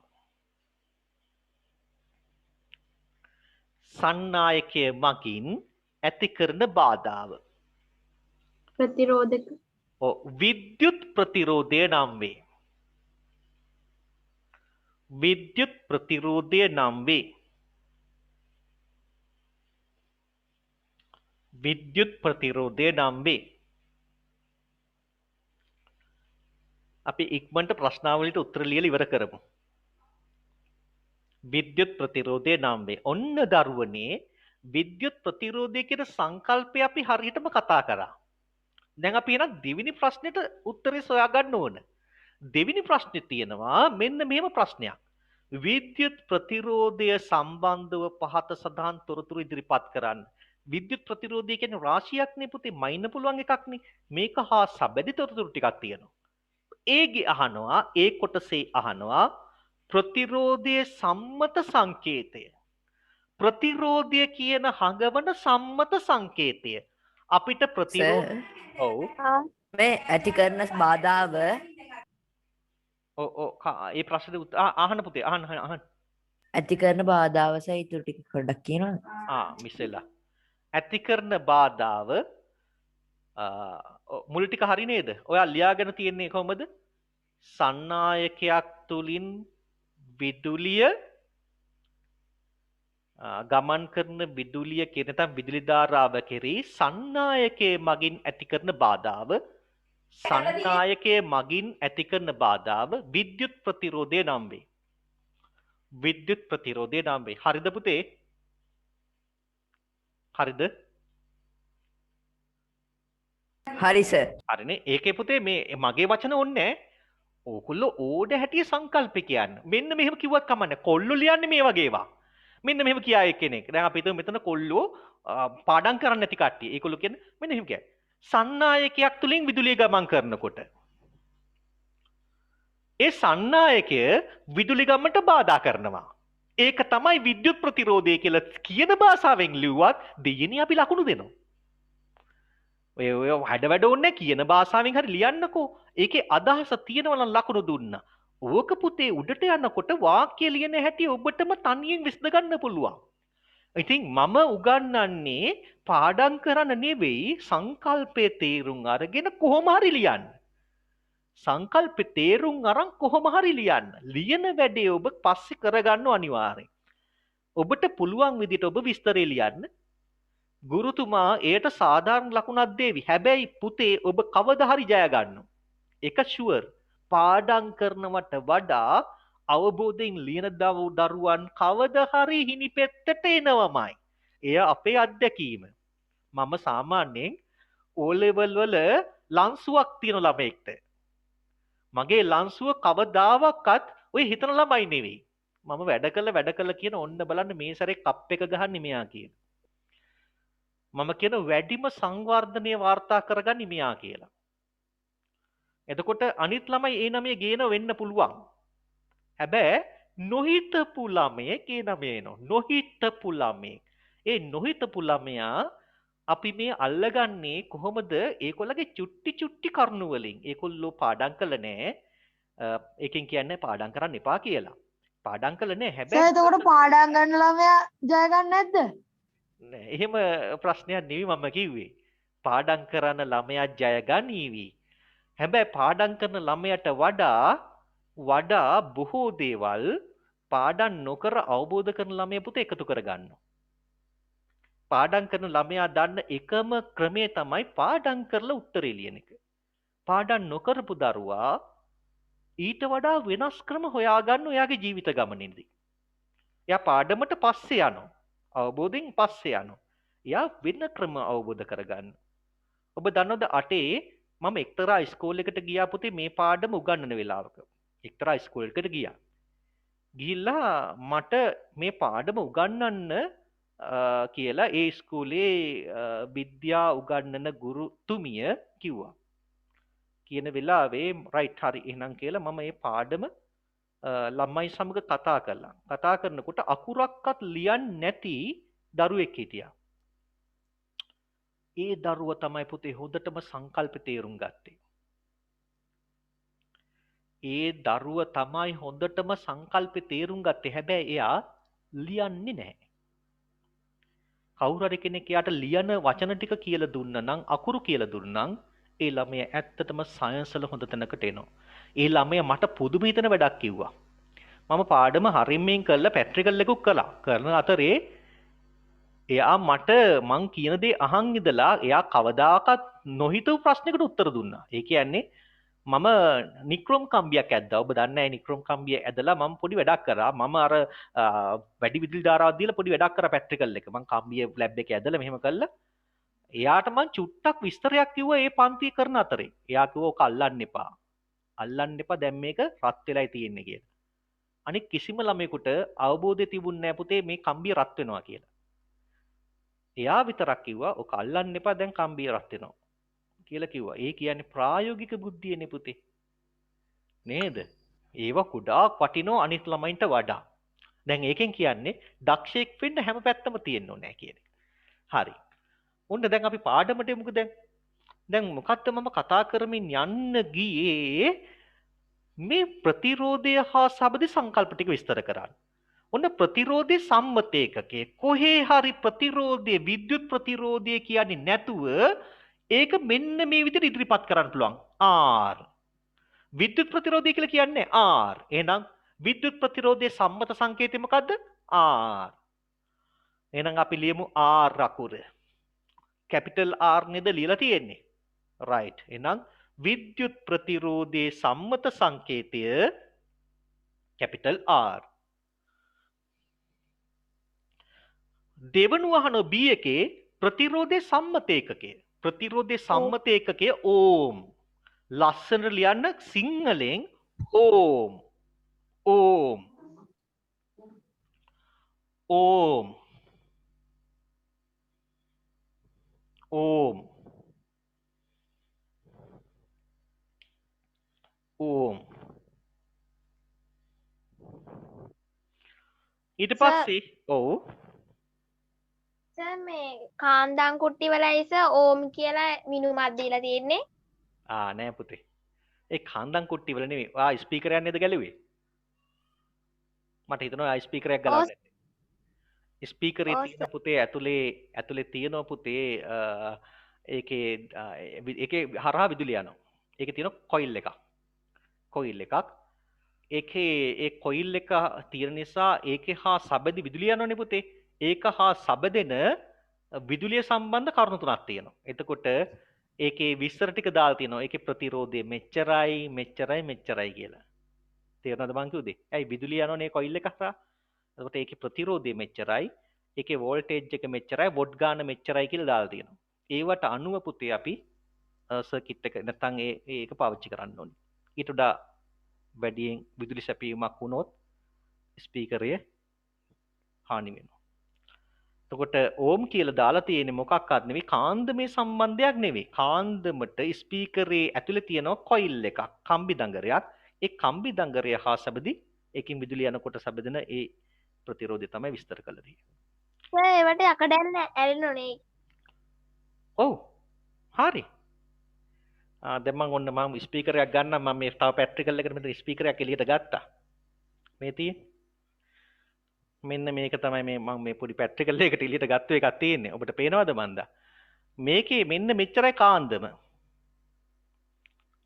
සන්නායකය මගින් ඇති කරන බාධාව. ප්‍රතිරෝධක. විද්‍යුත් ප්‍රතිරෝධය නම් වේ. විද්‍යුත් ප්‍රතිරෝධය නම් වේ. විද්‍යුත් ප්‍රතිරෝධය නම් වේ. අපි ඉක්මනට ප්‍රශ්නාවලියට උත්තර ලියලා ඉවර කරමු. විද්‍යුත් ප්‍රතිරෝධය නම් වේ. ඔන්න දරුවනේ විද්‍යුත් ප්‍රතිරෝධය කියන සංකල්පය අපි හරියටම කතා කරා. දැන් අපි එන දෙවෙනි ප්‍රශ්නෙට උත්තරේ සොයා ගන්න ඕන. දෙවෙනි ප්‍රශ්නේ තියෙනවා මෙන්න මෙහෙම ප්‍රශ්නයක්. විද්‍යුත් ප්‍රතිරෝධය සම්බන්ධව පහත සඳහන් තොරතුරු ඉදිරිපත් කරන්න. විද්‍යුත් ප්‍රතිරෝධය කියන්නේ රාශියක්නේ පුතේ, මයින්න පුළුවන් එකක්නේ. මේක හා සබැඳි තොරතුරු ටිකක් තියෙනවා. ඒගේ අහනවා, ඒ කොටසේ අහනවා ප්‍රතිරෝධයේ සම්මත සංකේතය. ප්‍රතිරෝධය කියන හඟවන සම්මත සංකේතය. අපිට ප්‍රතිරෝධ ඔව් මේ ඇති කරන බාධාව ඒ ප්‍රශ්නේ අහන්න පුතේ අහන්න. ඇති කරන බාධාව සහිත ටික පොඩ්ඩක් කියනවා. මිස් වෙලා. ඇති කරන බාධාව මුල් ටික හරි නේද? ඔයා ලියාගෙන තියෙන්නේ කොහොමද? සන්නායකයක් තුලින් විදුලිය ගමන් කරන විදුලිය කියන නැත්නම් විදුලි ධාරාව කෙරෙහි සන්නායකයේ මගින් ඇති කරන බාධාව සන්නායකයේ මගින් ඇති කරන බාධාව විද්‍යුත් ප්‍රතිරෝධය නම් වේ. විද්‍යුත් ප්‍රතිරෝධය නම් වේ. හරිද පුතේ? හරිද? හරි සර්. හරිනේ. ඒකේ පුතේ මේ මගේ වචන ඕනේ නැහැ. ඕගොල්ලෝ ඕඩ හැටිය සංකල්ප කියන්න. මෙන්න මෙහෙම කිව්වත් කමන්නේ. කොල්ලෝ ලියන්නේ මේ වගේ ඒවා. මෙන්න මෙහෙම කියාය කෙනෙක්. දැන් අපි හිතමු මෙතන කොල්ලෝ පාඩම් කරන්න නැති කට්ටිය. ඒගොල්ලෝ කියන්නේ මෙන්න මෙහෙම කියයි. සන්නායකයක් තුලින් විදුලිය ගමන් කරනකොට ඒ සන්නායකය විදුලි ගමනට බාධා කරනවා. ඒක තමයි විද්‍යුත් ප්‍රතිරෝධය කියලා කියන භාෂාවෙන් ලිව්වත් දෙයනේ අපි ලකුණු දෙනවා. ඔය වැඩ ඕනේ කියන භාෂාවෙන් හරි ලියන්නකෝ. ඒකේ අදහස තියෙනවා නම් ලකුණු දුන්නා. ඕක පුතේ උඩට යනකොට වාක්‍ය ලියන හැටි ඔබටම තනියෙන් විසඳ ගන්න පුළුවන්. ඉතින් මම උගන්වන්නේ පාඩම් කරන්න නෙවෙයි සංකල්පයේ තේරුම් අරගෙන කොහොම හරි ලියන්න. සංකල්පේ තේරුම් අරන් කොහොම හරි ලියන්න. ලියන වැඩේ ඔබ පස්සේ කරගන්න අනිවාර්යයෙන්. ඔබට පුළුවන් විදිහට ඔබ විස්තරය ලියන්න. ගුරුතුමා එයට සාධාරණ ලකුණක් දෙවි. හැබැයි පුතේ ඔබ කවදා හරි ජය ගන්නවා. ඒක ෂුවර්. පාඩම් කරනවට වඩා අවබෝධයෙන් ලියන දරුවන් කවදා හරි හිණි පෙත්තට එනවමයි. එය අපේ අත්දැකීම. මම සාමාන්‍යයෙන් O level වල ලන්සුවක් තියෙන ළමයෙක්ට. මගේ ලන්සුව කවදාවත් ඔය හිතන ළමයි නෙවෙයි. මම වැඩ කළ කියන ඔන්න බලන්න මේ සැරේ කප් එක ගහන්නේ මෙයා කියන. මම කියන වැඩිම සංවර්ධනය වාර්තා කරගන්නේ මෙයා කියලා. එතකොට අනිත් ළමයි ඒ නමේ ගේන වෙන්න පුළුවන්. හැබැයි නොහිතපු ළමයේ ඒ නමේ එනවා. නොහිතපු ළමයේ. ඒ නොහිතපු ළමයා අපි මේ අල්ලගන්නේ කොහොමද? ඒකොල්ලගේ චුට්ටි කරුණු වලින්. ඒකොල්ලෝ පාඩම් කළ නෑ. ඒකෙන් කියන්නේ පාඩම් කරන්න එපා කියලා. පාඩම් කළා නේ. සර් හැබැයි එතකොට පාඩම් ගන්න ළමයා ජය ගන්න නැද්ද? නෑ, එහෙම ප්‍රශ්නයක් නෙවෙයි මම කිව්වේ. පාඩම් කරන ළමයා ජය ගනීවි. හැබැයි පාඩම් කරන ළමයට වඩා බොහෝ දේවල් පාඩම් නොකර අවබෝධ කරන ළමයා පුතේ එකතු කරගන්නවා. පාඩම් කරන ළමයා දන්න එකම ක්‍රමය තමයි පාඩම් කරලා උත්තරේ ලියන එක. පාඩම් නොකරපු දරුවා ඊට වඩා වෙනස් ක්‍රම හොයාගන්න ඔයාගේ ජීවිත ගමනේදී. එයා පාඩමට පස්සේ යනවා. අවබෝධයෙන් පස්සේ යනවා. එයා වෙන ක්‍රම අවබෝධ කරගන්න. ඔබ දන්නවද 8 මම එක්තරා ඉස්කෝලේකට ගියා පුතේ මේ පාඩම උගන්වන වෙලාවක. එක්තරා ඉස්කෝලේකට ගියා. ගිහිල්ලා මට මේ පාඩම උගන්වන්න කියලා ඒ ඉස්කෝලේ විද්‍යා උගන්වන ගුරුතුමිය කිව්වා. කියන වෙලාවේ රයිට් හරි එහෙනම් කියලා මම මේ පාඩම ළමයි සමග කතා කළා. කතා කරනකොට අකුරක්වත් ලියන්නේ නැති දරුවෙක් හිටියා. ඒ දරුව තමයි පුතේ හොඳටම සංකල්ප තේරුම් ගත්තේ. ඒ දරුව තමයි හොඳටම සංකල්ප තේරුම් ගත්තේ. හැබැයි එයා ලියන්නේ නැහැ. කවුරු හරි කෙනෙක් එයාට ලියන වචන ටික කියලා දුන්නා නම් අකුරු කියලා දුන්නා නම් ඒ ළමයා ඇත්තටම සයන්ස් වල හොඳ තැනකට එනවා. ඒ ළමයා මට පුදුම හිතන වැඩක් කිව්වා. මම පාඩම හරින්මෙන් කරලා පැට්‍රිකල් එකක් කළා. කරන අතරේ එයා මට මං කියන දේ අහන් ඉඳලා එයා කවදාකවත් නොහිතපු ප්‍රශ්නයකට උත්තර දුන්නා. ඒ කියන්නේ මම නික්‍රොම් කම්බියක් ඇද්දා. ඔබ දන්නේ නැහැ නික්‍රොම් කම්බිය ඇදලා මම පොඩි වැඩක් කරා. මම අර වැඩි විදුලි ධාරාවක් දීලා පොඩි වැඩක් කරා පැට්‍රිකල් එක. මං කම්බිය ලැබ් එකේ ඇදලා මෙහෙම කළා. එයාට මං චුට්ටක් විස්තරයක් කිව්වා ඒ පන්ති කරන අතරේ. එයා කිව්වා ඔක අල්ලන්න එපා. අල්ලන්න එපා දැන් මේක රත් වෙලායි තියෙන්නේ කියලා. අනික කිසිම ළමයෙකුට අවබෝධය තිබුණේ නැහැ පුතේ මේ කම්බිය රත් වෙනවා කියලා. එයා විතරක් කිව්වා ඔක අල්ලන්න එපා දැන් කම්බිය රත් වෙනවා කියලා කිව්වා. ඒ කියන්නේ ප්‍රායෝගික බුද්ධියනේ පුතේ. නේද? ඒව කුඩාක් වටිනෝ අනිත් ළමයින්ට වඩා. දැන් ඒකෙන් කියන්නේ දක්ෂයෙක් වෙන්න හැම පැත්තම තියෙන්න ඕනේ කියන එක. හරි. ඔන්න දැන් අපි පාඩමට යමුකෝ දැන්. දැන් මොකක්ද මම කතා කරමින් යන්න ගියේ මේ ප්‍රතිරෝධය හා සබඳ සංකල්ප ටික විස්තර කරන්න. ඔන්න ප්‍රතිරෝධයේ සම්මත ඒකකයේ කොහේ හරි ප්‍රතිරෝධයේ විද්‍යුත් ප්‍රතිරෝධය කියන්නේ නැතුව ඒක මෙන්න මේ විදිහට ඉදිරිපත් කරන්න පුළුවන්. R. විද්‍යුත් ප්‍රතිරෝධය කියලා කියන්නේ R. එහෙනම් විද්‍යුත් ප්‍රතිරෝධයේ සම්මත සංකේතය මොකද්ද? R. එහෙනම් අපි ලියමු R අකුර. කැපිටල් R නේද ලියලා තියෙන්නේ. right. එහෙනම් විද්‍යුත් ප්‍රතිරෝධයේ සම්මත සංකේතය කැපිටල් R. දෙවනුව අහන B එකේ ප්‍රතිරෝධයේ සම්මත ඒකකය. ප්‍රතිරෝධයේ සම්මත ඒකකය ඕම්. ලස්සනට ලියන්න සිංහලෙන් ඕම්. ඕම්. ඕම්. ඕම්. ඕම්. ඊට පස්සේ ඔව් සර් මේ කාන්දම් කුට්ටි වල ඉස ඕම් කියලා මිනුමක් දීලා තියෙන්නේ. නෑ පුතේ. ඒ කාන්දම් කුට්ටි වල නෙමෙයි. ස්පීකර් එකක් නේද ගැලුවේ? මට හිතෙනවා ස්පීකර් එකක් ගලවන්න. ස්පීකරේ තියෙන පුතේ ඇතුලේ තියෙනවා පුතේ ඒකේ හරහා විදුලිය යනවා. ඒකේ තියෙන කොයිල් එකක්. කොයිල් එකක්. ඒකේ ඒ කොයිල් එක තියෙන නිසා ඒකේ හා සබැඳි විදුලිය යනවනේ පුතේ. ඒක හා සබදෙන විදුලිය සම්බන්ධ කරුණු තුනක් තියෙනවා. එතකොට ඒකේ විස්තර ටික දාලා තියෙනවා. ඒකේ ප්‍රතිරෝධය මෙච්චරයි මෙච්චරයි මෙච්චරයි කියලා. තේරුණාද මං කිව්වේ? ඇයි විදුලිය යනවනේ කොයිල් එක හරහා. එතකොට ඒකේ ප්‍රතිරෝධය මෙච්චරයි. ඒකේ වෝල්ටේජ් එක මෙච්චරයි. වොට් ගාන මෙච්චරයි කියලා දාලා තියෙනවා. ඒවට අනුව පුතේ අපි සර්කිට් එක නැත්තම් ඒක පාවිච්චි කරන්න ඕනේ. ඊට වඩා වැඩියෙන් විදුලි සැපීමක් වුණොත් ස්පීකරය හානි වෙනවා. එතකොට ඕම් කියලා දාලා තියෙන්නේ මොකක්වත් නෙවෙයි කාන්දමේ සම්බන්ධයක් නෙවෙයි. කාන්දමට ස්පීකරේ ඇතුලේ තියෙන කොයිල් එකක්, කම්බි දඟරයක්. ඒ කම්බි දඟරය හා සබඳි ඒකින් විදුලිය යනකොට සබඳන ඒ ප්‍රතිරෝධය තමයි විස්තර කරලා තියෙන්නේ. සර් ඒවට යකඩැල්ල ඇලෙනුනේ. ඔව්. හරි. දැන් මම ස්පීකරයක් ගන්නම්. මම මේ තව පැට්‍රිකල් එකකට මෙතන ස්පීකරයක් එළියට ගත්තා. මේ තියෙන්නේ මෙන්න මේක තමයි මේ මම මේ පොඩි පැට්‍රිකල් එකකට එළියට ගත්ත එකක් තියෙන්නේ. ඔබට පේනවද මන්දා? මේකේ මෙන්න මෙච්චරයි කාන්දම.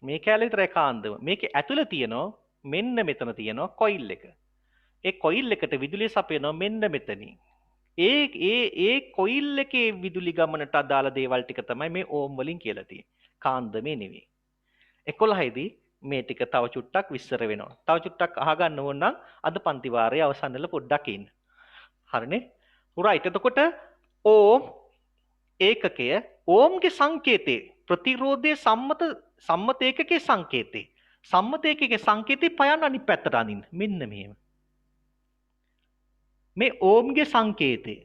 මේ කැලේ විතරයි කාන්දම. මේකේ ඇතුළේ තියෙනවා මෙන්න මෙතන තියෙනවා කොයිල් එක. ඒ කොයිල් එකට විදුලිය සපයනවා මෙන්න මෙතනින්. ඒ කොයිල් එකේ විදුලි ගමනට අදාළ දේවල් ටික තමයි මේ ඕම් වලින් කියලා තියෙන්නේ. කාන්දමේ නෙවෙයි. 11 දී මේ ටික තව චුට්ටක් විස්තර වෙනවා. තව චුට්ටක් අහගන්න ඕන නම් අද පන්ති වාරයේ අවසන් වල පොඩ්ඩක් ඉන්න. හරිනේ? right. එතකොට ඕම් ඒකකය ඕම්ගේ සංකේතේ ප්‍රතිරෝධයේ සම්මත ඒකකයේ සංකේතේ. සම්මත ඒකකයේ සංකේතේ පයන්න අනිත් පැත්තට අනින්න. මෙන්න මෙහෙම. මේ ඕම්ගේ සංකේතේ.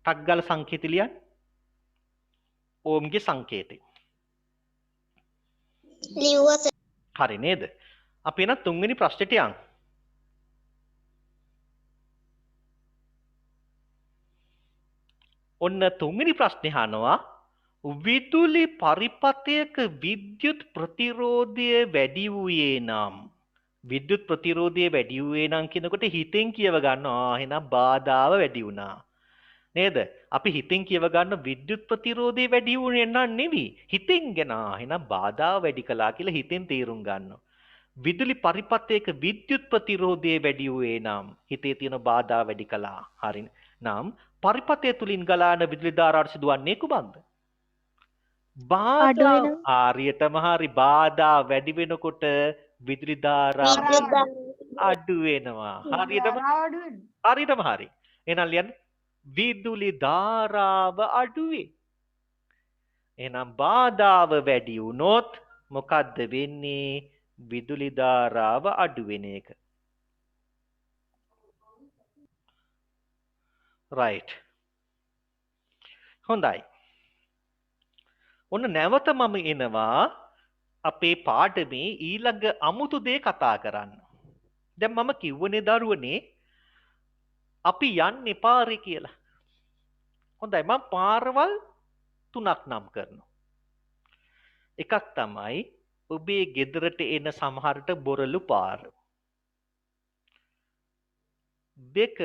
ටග්ගල සංකේතය ලියන්න. ඕම්ගේ සංකේතේ. ලිව්වා හරි නේද? අපි එන තුන්වෙනි ප්‍රශ්නෙට යමු. ඔන්න තුන්වෙනි ප්‍රශ්නේ අහනවා විදුලි පරිපථයක විද්‍යුත් ප්‍රතිරෝධය වැඩි වූයේ නම් විද්‍යුත් ප්‍රතිරෝධය වැඩි වූයේ නම් කියනකොට හිතෙන් කියව ගන්නවා එහෙනම් බාධාව වැඩි වුණා නේද? අපි හිතෙන් කියව ගන්න විද්‍යුත් ප්‍රතිරෝධය වැඩි වුණේ නම් නෙවි හිතෙන් ගෙන එහෙනම් බාධාව වැඩි කළා කියලා හිතෙන් තේරුම් ගන්නවා. විදුලි පරිපථයක විද්‍යුත් ප්‍රතිරෝධය වැඩි වූයේ නම් හිතේ තියෙන බාධා වැඩි කළා. හරි නම් පරිපථය තුලින් ගලාන විදුලි ධාරාවට සිදුවන්නේ කුමක්ද? බාධා ආරියටම හරි බාධා වැඩි වෙනකොට විදුලි ධාරාව අඩු වෙනවා. හරියටම හරි. එහෙනම් ලියන්න විදුලි ධාරාව අඩු වේ. එහෙනම් බාධාව වැඩි වුණොත් මොකද්ද වෙන්නේ? විදුලි ධාරාව අඩු වෙන එක. right. හොඳයි. ඔන්න නැවත මම එනවා අපේ පාඩමේ ඊළඟ අමුතු දේ කතා කරන්න. දැන් මම කිව්වනේ දරුවනේ අපි යන්නේ පාරේ කියලා. හොඳයි මම පාරවල් තුනක් නම් කරනවා. එකක් තමයි ඔබේ ගෙදරට එන සමහරට බොරළු පාර. දෙක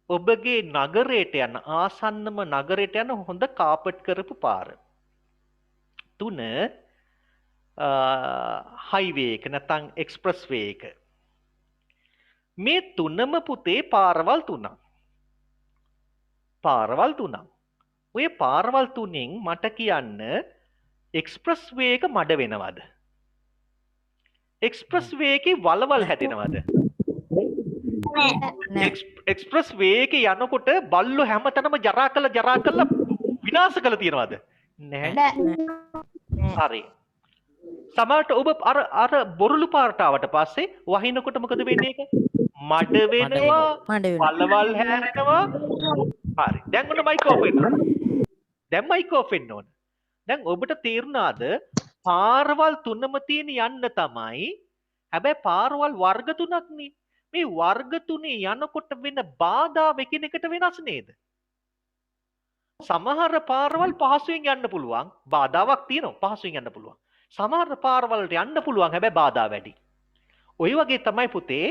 ඔබගේ නගරයට යන ආසන්නම නගරයට යන හොඳ කාපට් කරපු පාර. තුන හයිවේ එක නැත්නම් එක්ස්ප්‍රස් වේ එක. මේ තුනම පුතේ පාරවල් තුනක්. පාරවල් තුනක්. ඔය පාරවල් තුනෙන් මට කියන්න එක්ස්ප්‍රස් වේ එක මඩ වෙනවද? එක්ස්ප්‍රස් වේ එකේ වලවල් හැදෙනවද? එක්ස්ප්‍රස් වේ එකේ යනකොට බල්ලෝ හැමතැනම ජරා කළා විනාශ කළා තියනවද? නැහැ. හරි. සමහරට ඔබ අර බොරළු පාරට ආවට පස්සේ වහිනකොට මොකද වෙන්නේ ඒක? මඩ වෙනවා, වලවල් හැරෙනවා. හරි. දැන් ඔන්න මයික් ඔෆ් වෙන්න ඕන. දැන් මයික් ඔෆ් වෙන්න ඕන. දැන් ඔබට තේරුණාද පාරවල් තුනම තියෙන යන්න තමයි. හැබැයි පාරවල් වර්ග තුනක් නේ. මේ වර්ග තුනේ යනකොට වෙන බාධා එකිනෙකට වෙනස් නේද? සමහර පාරවල් පහසුවෙන් යන්න පුළුවන්. බාධාවක් තියෙනවා. පහසුවෙන් යන්න පුළුවන්. සමහර පාරවලට යන්න පුළුවන්. හැබැයි බාධා වැඩි. ඔය වගේ තමයි පුතේ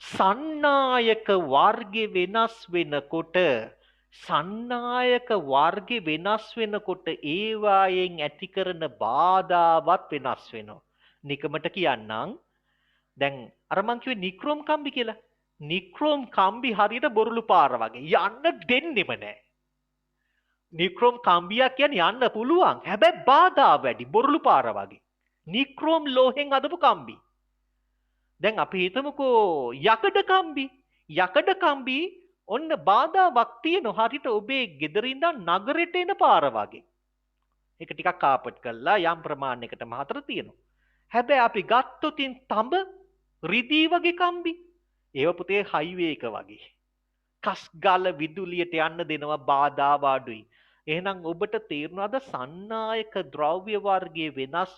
සන්නායක වර්ගය වෙනස් වෙනකොට සන්නායක වර්ගය වෙනස් වෙනකොට ඒවායෙන් ඇති කරන බාධාවත් වෙනස් වෙනවා. නිකමට කියන්නම් දැන් අර මං කිව්වේ නික්‍රෝම් කම්බි කියලා. නික්‍රෝම් කම්බි හරියට බොරළු පාර වගේ යන්න දෙන්නෙම නැහැ. නික්‍රෝම් කම්බියක් කියන්නේ යන්න පුළුවන්. හැබැයි බාධා වැඩි බොරළු පාර වගේ. නික්‍රෝම් ලෝහෙන් හදපු කම්බි. දැන් අපි හිතමුකෝ යකඩ කම්බි. යකඩ කම්බි ඔන්න බාධාවක් තියෙනවා හරියට ඔබේ ගෙදර ඉඳන් නගරෙට එන පාර වගේ. ඒක ටිකක් කාපට් කරලා යම් ප්‍රමාණයකට මහතර තියෙනවා. හැබැයි අපි ගත්තොතින් තඹ රිදී වගේ කම්බි. ඒව පුතේ හයිවේ එක වගේ. කස් ගාල විදුලියට යන්න දෙනවා බාධා අඩුයි. එහෙනම් ඔබට තේරුණාද සන්නායක ද්‍රව්‍ය වර්ගයේ වෙනස්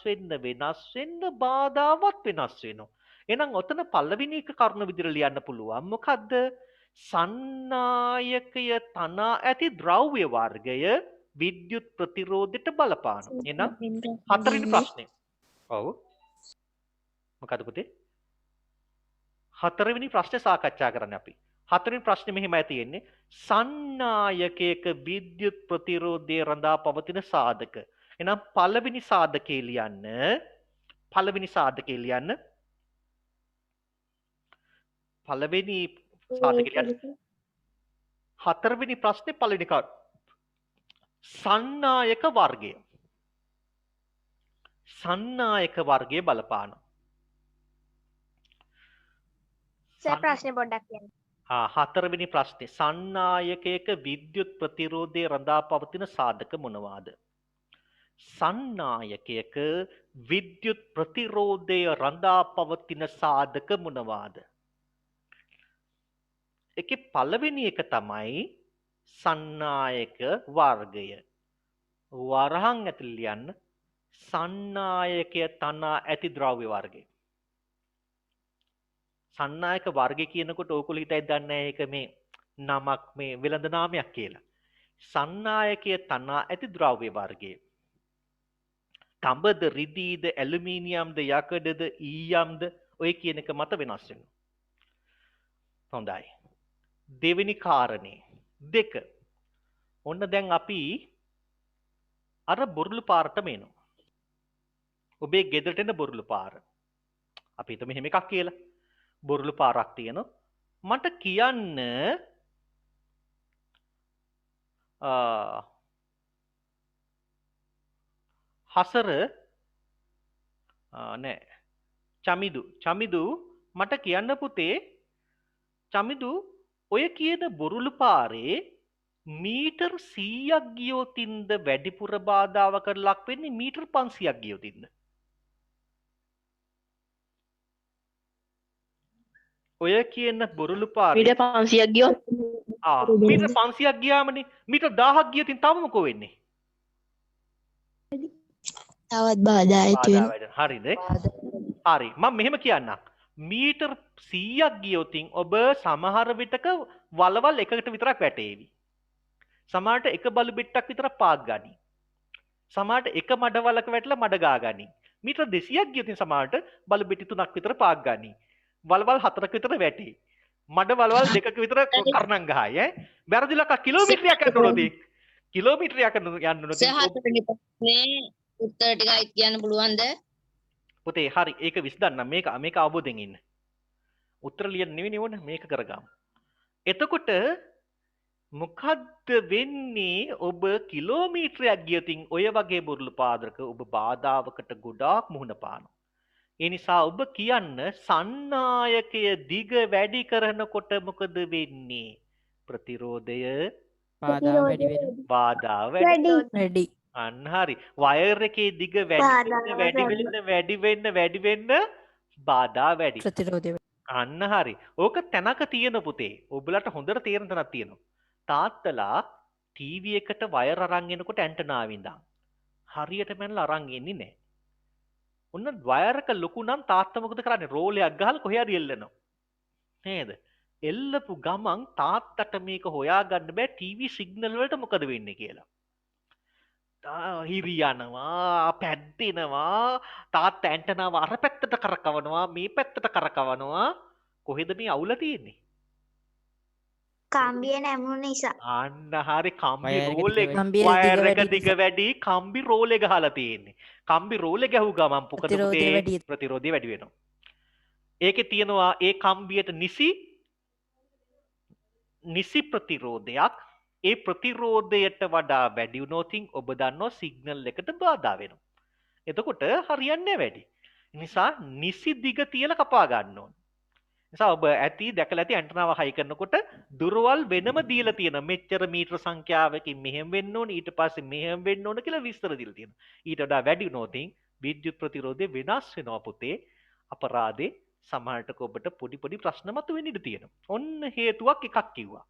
වෙන්න බාධාවත් වෙනස් වෙනවා. එහෙනම් ඔතන පළවෙනි එක කරුණ විදිහට ලියන්න පුළුවන්. මොකද්ද? සන්නායකය තනා ඇති ද්‍රව්‍ය වර්ගය විද්‍යුත් ප්‍රතිරෝධයට බලපානවා. එහෙනම් හතරවෙනි ප්‍රශ්නේ. ඔව්. මොකද පුතේ? හතරවෙනි ප්‍රශ්නේ සාකච්ඡා කරන්න අපි. හතරවෙනි ප්‍රශ්නේ මෙහෙමයි තියෙන්නේ. සන්නායකයක විද්‍යුත් ප්‍රතිරෝධය රඳා පවතින සාධක. එහෙනම් පළවෙනි සාධකේ ලියන්න. පළවෙනි සාධකේ ලියන්න. පළවෙනි සාධකේ ලියන්න. හතරවෙනි ප්‍රශ්නේ පළවෙනි කාරණා. සන්නායක වර්ගය. සන්නායක වර්ගයේ බලපාන. සර් ප්‍රශ්නේ පොඩ්ඩක් කියන්න. හතරවෙනි ප්‍රශ්නේ සන්නායකයක විද්‍යුත් ප්‍රතිරෝධය රඳා පවතින සාධක මොනවාද? සන්නායකයක විද්‍යුත් ප්‍රතිරෝධය රඳා පවතින සාධක මොනවාද? ඒකේ පළවෙනි එක තමයි සන්නායක වර්ගය. වරහන් ඇතුළේ ලියන්න සන්නායකය තනා ඇති ද්‍රව්‍ය වර්ගය. සන්නායක වර්ගය කියනකොට ඕගොල්ලෝ හිතයි දන්නේ ඒක මේ නමක් මේ වෙළඳ නාමයක් කියලා. සන්නායකය තනා ඇති ද්‍රව්‍ය වර්ගය. තඹද රිදීද ඇලුමිනියම්ද යකඩද ඊයම්ද ඔය කියන එක මත වෙනස් වෙනවා. හොඳයි. දෙවෙනි කාරණේ 2. ඔන්න දැන් අපි අර බොරුළු පාරටම එනවා. ඔබේ ගෙදරට එන බොරුළු පාර. අපි හිතමු මෙහෙම එකක් කියලා. බොරුළු පාරක් තියෙනවා. මට කියන්න හසර නෑ චමිදු මට කියන්න පුතේ චමිදු ඔය කියන බොරුළු පාරේ මීටර් 100ක් ගියොතින්ද වැඩිපුර බාධාවකට ලක් වෙන්නේ මීටර් 500ක් ගියොතින්ද? ඔය කියන බොරුළු පාරේ මීටර් 500ක් ගියොත් මීටර් 500ක් ගියාමනේ මීටර් 1000ක් ගියොතින් තව මොකෝ වෙන්නේ? තවත් බාධා ඇති වෙනවා. හරිද? හරි. මම මෙහෙම කියන්නම්. මීටර් 100ක් ගියොතින් ඔබ සමහර විටක වලවල් එකකට විතරක් වැටේවි. සමහරට එක බලු බෙට්ටක් විතර පාක් ගනි. සමහරට එක මඩවලක වැටලා මඩ ගා ගනි. මීටර් 200ක් ගියොතින් සමහරට බලු බෙටි 3ක් විතර පාක් ගනි. වලවල් 4ක විතර වැටේ. මඩ වලවල් 2ක විතර කරණම් ගහයි ඈ. වැරදිලා කිලෝමීටරයක් යනකොටදී කිලෝමීටරයක් යනකොටදී මේ උත්තර ටිකයි කියන්න පුළුවන්ද? පුතේ හරි ඒක විසඳන්න මේක අවබෝධයෙන් ඉන්න. උත්තර ලියන්න නෙවෙයි ඕන මේක කරගමු. එතකොට මොකද්ද වෙන්නේ ඔබ කිලෝමීටරයක් ගියොතින් ඔය වගේ බොරුළු පාදක ඔබ බාධාවකට ගොඩාක් මුහුණ පානවා. ඒ නිසා ඔබ කියන්න සන්නායකය දිග වැඩි කරනකොට මොකද වෙන්නේ? ප්‍රතිරෝධය බාධා වැඩි වෙනවා. බාධා වැඩි. අන්න හරි. වයර් එකේ දිග වැඩි වෙන්න බාධා වැඩි. ප්‍රතිරෝධය අන්න හරි. ඕක තැනක තියෙන පුතේ. ඔබලට හොඳට තේරෙන තැනක් තියෙනවා. තාත්තලා ටීවී එකට වයර් අරන් එනකොට ඇන්ටනාව ඉඳන් හරියට මැනලා අරන් එන්නේ නැහැ. ඔන්න වයර් එක ලොකු නම් තාත්තා මොකද කරන්නේ? රෝලයක් ගහලා කොහේ හරි එල්ලනවා. නේද? එල්ලපු ගමන් තාත්තට මේක හොයාගන්න බෑ ටීවී සිග්නල් වලට මොකද වෙන්නේ කියලා. හිරි යනවා, පැද්දෙනවා, තාත්තා ඇන්ටනාව අර පැත්තට කරකවනවා, මේ පැත්තට කරකවනවා. කොහෙද මේ අවුල තියෙන්නේ? කම්බිය නැමුණු නිසා. අන්න හරි කම්බි වයර් එක රෝල් එක දිග වයර් එක වැඩි දිග වැඩි කම්බි රෝල් එක ගහලා තියෙන්නේ. කම්බි රෝල් එක ගැහුව ගමන් මොකද ප්‍රතිරෝධය පුතේ? වැඩි. ප්‍රතිරෝධය වැඩි වෙනවා. ඒකේ තියෙනවා ඒ කම්බියට නිසි ප්‍රතිරෝධයක්. ඒ ප්‍රතිරෝධයට වඩා වැඩි වුණොත් ඔබ දන්නවා සිග්නල් එකට බාධා වෙනවා. එතකොට හරියන්නේ වැඩි. නිසා නිසි දිග තියලා කපා ගන්න ඕන. නිසා ඔබ දැකලා ඇති ඇන්ටනාව හයි කරනකොට දුරවල් වෙනම දීලා තියෙන මෙච්චර මීටර සංඛ්‍යාවකින් මෙහෙම වෙන්න ඕන ඊට පස්සේ මෙහෙම වෙන්න ඕන කියලා විස්තර දීලා තියෙනවා. ඊට වඩා වැඩි වුණොත් විද්‍යුත් ප්‍රතිරෝධය වෙනස් වෙනවා පුතේ. අපරාධේ සමහරට ඔබට පොඩි ප්‍රශ්න මතුවෙන්න ඉඩ තියෙනවා. ඔන්න හේතුවක් එකක් කිව්වා.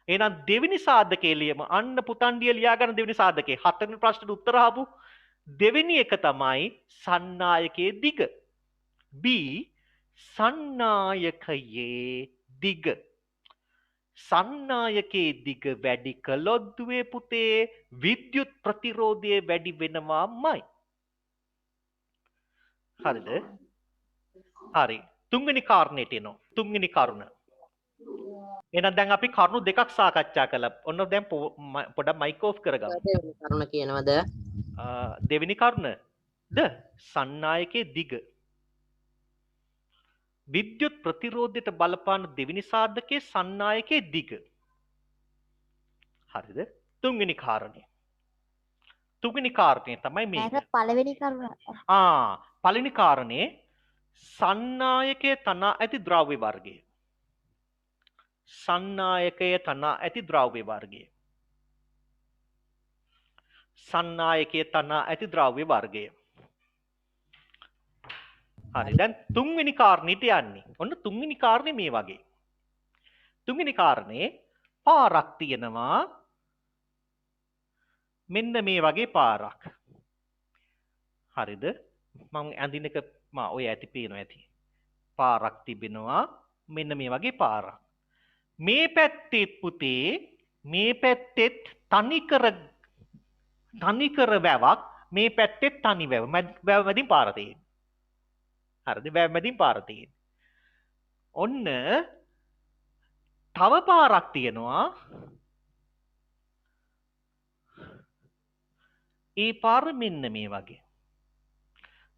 එහෙනම් දෙවෙනි සාධකේ ලියමු. අන්න පුතන්ඩිය ලියා ගන්න දෙවෙනි සාධකේ. හතරවෙනි ප්‍රශ්නෙට උත්තර ආපු දෙවෙනි එක තමයි සන්නායකයේ දිග. B සන්නායකයේ දිග. සන්නායකයේ දිග වැඩි කළොත් දුවේ පුතේ විද්‍යුත් ප්‍රතිරෝධය වැඩි වෙනවාමයි. හරිද? හරි. තුන්වෙනි කාරණේට එනවා. තුන්වෙනි කරුණ. එහෙනම් දැන් අපි කරුණු දෙකක් සාකච්ඡා කළා. ඔන්න දැන් පොඩක් මයික් ඕෆ් කරගමු. කරුණ කියනවද? දෙවෙනි කරුණද සන්නායකයේ දිග. විද්‍යුත් ප්‍රතිරෝධයට බලපාන දෙවෙනි සාධකයේ සන්නායකයේ දිග. හරිද? තුන්වෙනි කාරණේ. තුන්වෙනි කාරණේ තමයි මේක. පළවෙනි කරුණ. පළවෙනි කාරණේ සන්නායකයේ තනා ඇති ද්‍රව්‍ය වර්ගය. සන්නායකයේ තනා ඇති ද්‍රව්‍ය වර්ගය. සන්නායකයේ තනා ඇති ද්‍රව්‍ය වර්ගය. හරි දැන් තුන්වෙනි කාරණේට යන්නේ. ඔන්න තුන්වෙනි කාරණේ මේ වගේ. තුන්වෙනි කාරණේ පාරක් තියෙනවා. මෙන්න මේ වගේ පාරක්. හරිද? මම ඇඳිනක ඔය ඇති පේනවා ඇති. පාරක් තිබෙනවා. මෙන්න මේ වගේ පාරක්. මේ පැත්තේ පුතේ මේ පැත්තෙත් තනිකර වැවක් මේ පැත්තෙත් තනි වැව. වැව මැදින් පාර තියෙන්නේ. හරිද? වැව මැදින් පාර තියෙන්නේ. ඔන්න තව පාරක් තියෙනවා. ඒ පාර මෙන්න මේ වගේ.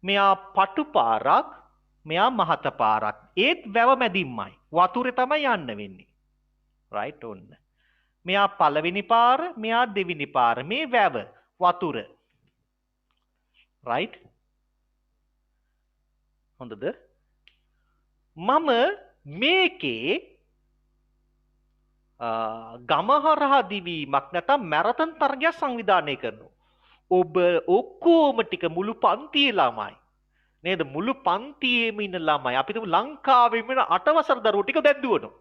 මෙයා පටු පාරක්, මෙයා මහත පාරක්. ඒත් වැව මැදින්මයි. වතුරේ තමයි යන්න වෙන්නේ. right ඔන්න. මෙයා පළවෙනි පාර, මෙයා දෙවෙනි පාර. මේ වැව වතුර. right? හොඳද? මම මේකේ ගමහරහා දිවීමක් නැත්නම් මැරතන් තරගයක් සංවිධානය කරනවා. ඔබ ඔක්කොම ටික මුළු පන්තියේ ළමයි නේද? මුළු පන්තියේම ඉන්න ළමයි. අපි තුමු ලංකාවේම ඉන්න 8 වසර දරුවෝ ටික දැන් දුවනවා.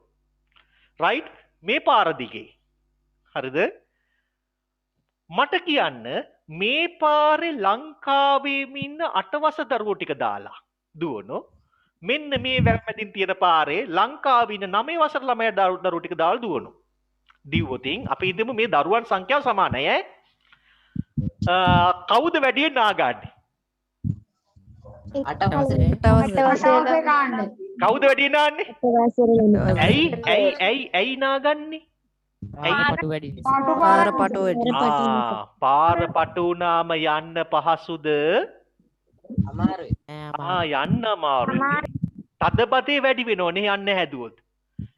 right? මේ පාර දිගේ. හරිද? මට කියන්න මේ පාරේ ලංකාවේම ඉන්න 8 වසර දරුවෝ ටික දාලා දුවනෝ. මෙන්න මේ වැවැදින් තියෙන පාරේ ලංකාවේ ඉන්න 9 වසර ළමයි දරුවෝ ටික දාලා දුවනෝ. දිව්වොතින් අපි හිතමු මේ දරුවන් සංඛ්‍යාව සමානයි ඈ. කවුද වැඩියෙන් නාගන්නේ? අට වසරේ කවුද වැඩියෙන් නාන්නේ? ඇයි නාගන්නේ? පටු වැඩි නිසා. පාර පටු වැඩි. පාර පටු වුණාම යන්න පහසුද? අමාරුයි. යන්න අමාරුයි. තදබදේ වැඩි වෙනවනේ යන්න හැදුවොත්.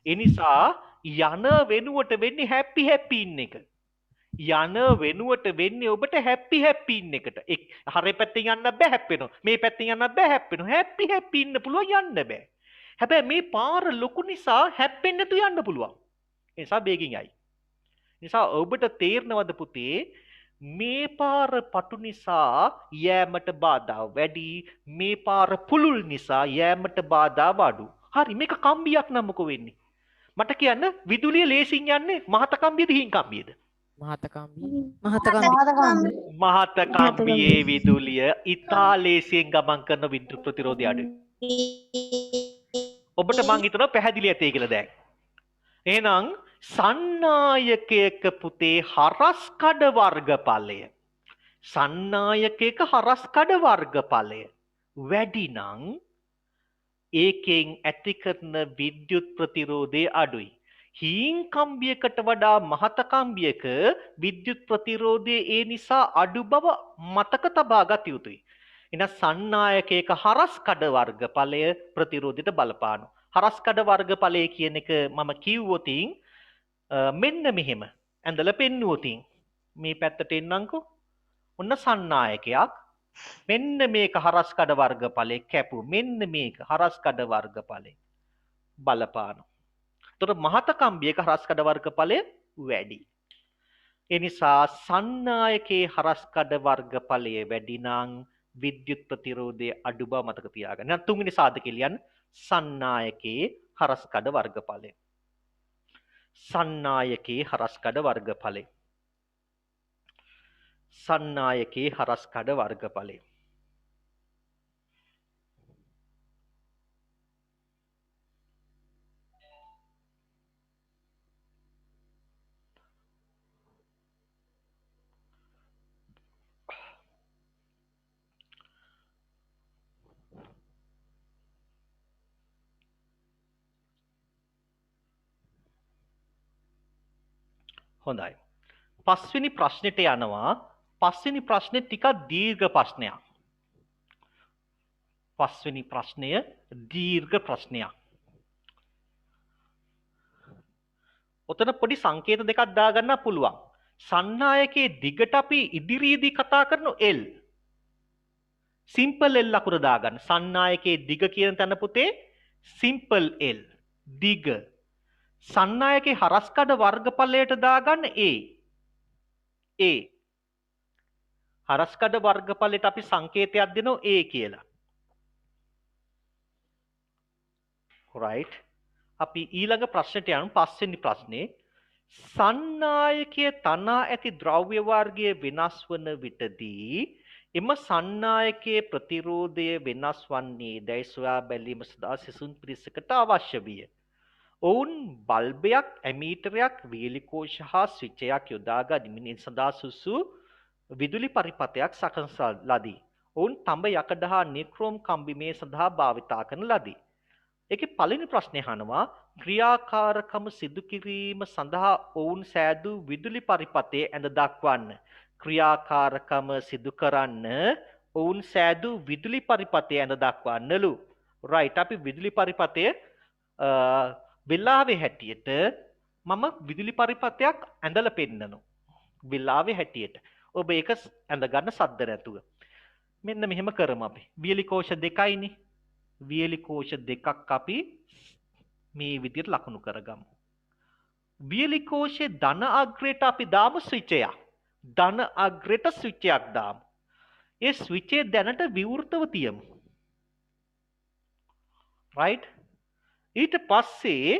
ඒ නිසා යන වෙනුවට වෙන්නේ හැපි ඉන්න එක. යන වෙනුවට වෙන්නේ ඔබට හැපි ඉන්න එකට. හරේ පැත්තෙන් යන්න බෑ හැප්පෙනවා. මේ පැත්තෙන් යන්න බෑ හැප්පෙනවා. හැපි ඉන්න පුළුවන් යන්න බෑ. හැබැයි මේ පාර ලොකු නිසා හැප්පෙන්න තු යන්න පුළුවන්. ඒ නිසා බේගින් යයි. නිසා ඔබට තේරෙනවද පුතේ මේ පාර පටු නිසා යෑමට බාධා වැඩි, මේ පාර පුළුල් නිසා යෑමට බාධා අඩු. හරි මේක කම්බියක් නම් මොකෝ වෙන්නේ? මට කියන්න විදුලිය ලේසින් යන්නේ මහත කම්බියද හින් කම්බියද? මහත කම්බි. මහත කම්බියේ විදුලිය ඉතා ලේසියෙන් ගමන් කරන විද්‍යුත් ප්‍රතිරෝධය අඩුයි. ඔබට මං හිතනවා පැහැදිලි ඇතේ කියලා දැන්. එහෙනම් සන්නායකයක පුතේ හරස් කඩ වර්ගඵලය. සන්නායකයක හරස් කඩ වර්ගඵලය වැඩි නම් ඒකෙන් ඇති කරන විද්‍යුත් ප්‍රතිරෝධය අඩුයි. හීන් කම්බියකට වඩා මහත කම්බියක විද්‍යුත් ප්‍රතිරෝධය ඒ නිසා අඩු බව මතක තබා ගත යුතුයි. එහෙනම් සන්නායකයක හරස් කඩ වර්ගඵලය ප්‍රතිරෝධයට බලපානවා. හරස් කඩ වර්ගඵලය කියන එක මම කිව්වොතින් මෙන්න මෙහෙම ඇඳලා පෙන්නුවොතින් මේ පැත්තට එන්නම්කෝ. ඔන්න සන්නායකයක්. මෙන්න මේක හරස් කඩ වර්ගඵලයේ කැපු. මෙන්න මේක හරස් කඩ වර්ගඵලය බලපානවා. එතකොට මහත කම්බියක හරස් කඩ වර්ගඵලය වැඩි. ඒ නිසා සන්නායකයේ හරස් කඩ වර්ගඵලය වැඩි නම් විද්‍යුත් ප්‍රතිරෝධය අඩු බව මතක තියාගන්න. දැන් තුන්වෙනි සාධකය ලියන්න. සන්නායකයේ හරස් කඩ වර්ගඵලය. සන්නායකයේ හරස් කඩ වර්ගඵලය. සන්නායකයේ හරස් කඩ වර්ගඵලය. හොඳයි. පස්වෙනි ප්‍රශ්නෙට යනවා. පස්වෙනි ප්‍රශ්නේ ටිකක් දීර්ඝ ප්‍රශ්නයක්. පස්වෙනි ප්‍රශ්නය දීර්ඝ ප්‍රශ්නයක්. ඔතන පොඩි සංකේත දෙකක් දාගන්න පුළුවන්. සන්නායකයේ දිගට අපි ඉදිරියේදී කතා කරන L. සිම්පල් L ලකුණ දාගන්න. සන්නායකයේ දිග කියන තැන පුතේ සිම්පල් L. දිග. සන්නායකයේ හරස්කඩ වර්ගඵලයට දාගන්න A. A. හරස්කඩ වර්ගඵලයට අපි සංකේතයක් දෙනවා A කියලා. right. අපි ඊළඟ ප්‍රශ්නට යමු. පස්වෙනි ප්‍රශ්නේ. සන්නායකයේ තනා ඇති ද්‍රව්‍ය වර්ගයේ වෙනස් වන විටදී එම සන්නායකයේ ප්‍රතිරෝධය වෙනස් වන්නේ දැයි සොයා බැලීම සඳහා සිසුන් පිරිසකට අවශ්‍ය විය. ඔවුන් බල්බයක්, ඇමීටරයක්, වීලිකෝෂ හා ස්විච්යක් යොදා ගනිමින් සඳහා සුසු විදුලි පරිපථයක් සකසා ලදී. ඔවුන් තඹ යකඩ හා නික්‍රෝම් කම්බි මේ සඳහා භාවිතා කරන ලදී. ඒකේ පළවෙනි ප්‍රශ්නේ අහනවා ක්‍රියාකාරකම සිදු කිරීම සඳහා ඔවුන් සෑදූ විදුලි පරිපථයේ ඇඳ දක්වන්න. ක්‍රියාකාරකම සිදු කරන්න ඔවුන් සෑදූ විදුලි පරිපථයේ ඇඳ දක්වන්නලු. right. අපි විදුලි පරිපථයේ වෙලාවේ හැටියට මම විදුලි පරිපථයක් ඇඳලා පෙන්නනවා. වෙලාවේ හැටියට. ඔබ ඒක ඇඳ ගන්න සද්ද නැතුව. මෙන්න මෙහෙම කරමු අපි. වියලි කෝෂ දෙකයිනේ. වියලි කෝෂ දෙකක් අපි මේ විදිහට ලකුණු කරගමු. වියලි කෝෂයේ ධන අග්‍රයට අපි දාමු ස්විචයක්. ධන අග්‍රයට ස්විචයක් දාමු. ඒ ස්විචේ දැනට විවෘතව තියමු. right. ඊට පස්සේ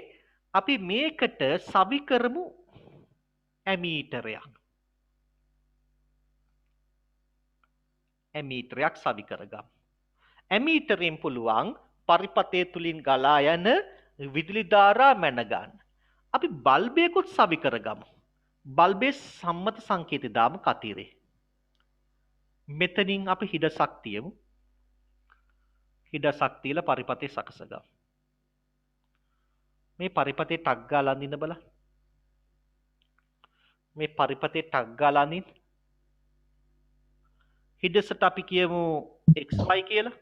අපි මේකට සවි කරමු ඇමීටරයක්. ඇමීටරයක් සවි කරගමු. ඇමීටරයෙන් පුළුවන් පරිපථය තුලින් ගලා යන විදුලි ධාරා මැන ගන්න. අපි බල්බයකුත් සවි කරගමු. බල්බේ සම්මත සංකේතය දාමු කතිරේ. මෙතනින් අපි හිඩසක් තියමු. හිඩසක් තියලා පරිපථය සකසගමු. මේ පරිපථයේ ටක් ගාලා අඳින්න බලන්න. මේ පරිපථයේ ටක් ගාලා අඳින්න. හිඩසට අපි කියමු xy කියලා.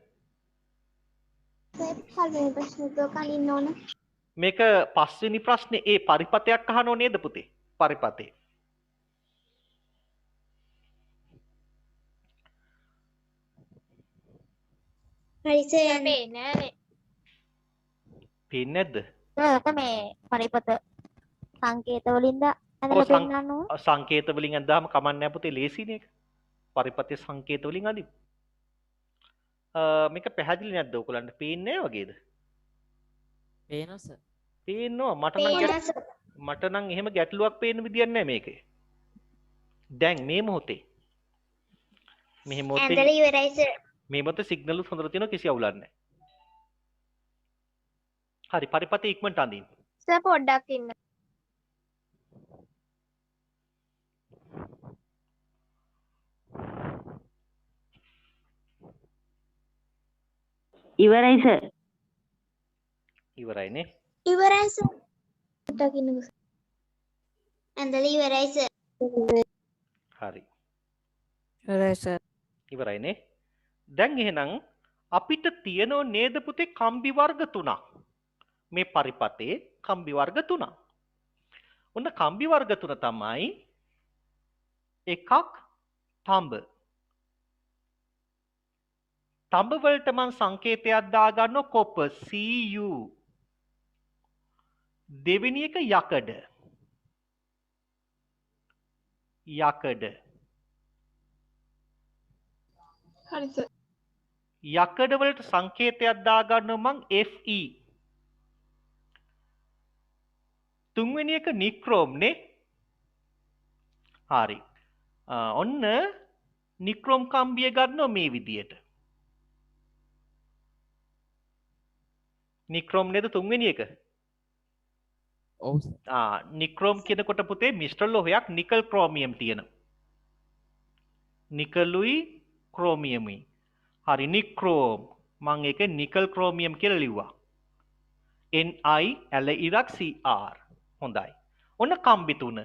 මේක පස්වෙනි ප්‍රශ්නේ ඒ පරිපථයක් අහනෝ නේද පුතේ? පරිපථේ. පේන්නේ නැහනේ. පේන්නේ නැද්ද? ඒක මේ පරිපත සංකේත වලින්ද ඇඳලා පෙන්නන්න ඕන. සංකේත වලින් අඳාම කමන්නේ නැහැ පුතේ ලේසිනේ ඒක. පරිපථයේ සංකේත වලින් අඳිමු. මේක පැහැදිලි නැද්ද ඔයගලන්ට? පේන්නේ නැහැ වගේද? පේනවා සර්. පේනවා මට නම් එහෙම ගැටලුවක් පේන්න විදියක් නැහැ මේකේ. දැන් මේ මොහොතේ ඇඳලා ඉවරයි සර්. මේ මොහොතේ සිග්නල් උත් හොඳට තියෙනවා කිසි අවුලක් නැහැ. හරි පරිපථය ඉක්මනට අඳින්න. සර් පොඩ්ඩක් ඉන්න. ඉවරයි සර්. ඉවරයිනේ. ඉවරයි සර්. පොඩ්ඩක් ඉන්නකෝ. ඇඳලා ඉවරයි සර්. හරි. ඉවරයි සර්. ඉවරයිනේ. දැන් එහෙනම් අපිට තියෙනව නේද පුතේ කම්බි වර්ග තුනක්. මේ පරිපථයේ කම්බි වර්ග තුනක්. ඔන්න කම්බි වර්ග තුන තමයි එකක් තඹ. තඹ වලට මම සංකේතයක් දාගන්නවා කොපර් Cu. දෙවෙනි එක යකඩ. යකඩ. හරි සර්. යකඩ වලට සංකේතයක් දාගන්නවා මම Fe. තුන්වෙනි එක නික්‍රෝම් නේ. හරි. ඔන්න නික්‍රෝම් කම්බිය ගන්නවා මේ විදියට. නික්‍රෝම් නේද තුන්වෙනි එක? ඔව් සර්. නික්‍රෝම් කියනකොට පුතේ මිශ්‍ර ලෝහයක් නිකල් ක්‍රෝමියම් තියෙනවා. නිකලුයි ක්‍රෝමියමුයි. හරි නික්‍රෝම්. මම ඒක නිකල් ක්‍රෝමියම් කියලා ලිව්වා. Ni L ඉරක් Cr. හොඳයි. ඔන්න කම්බි තුන.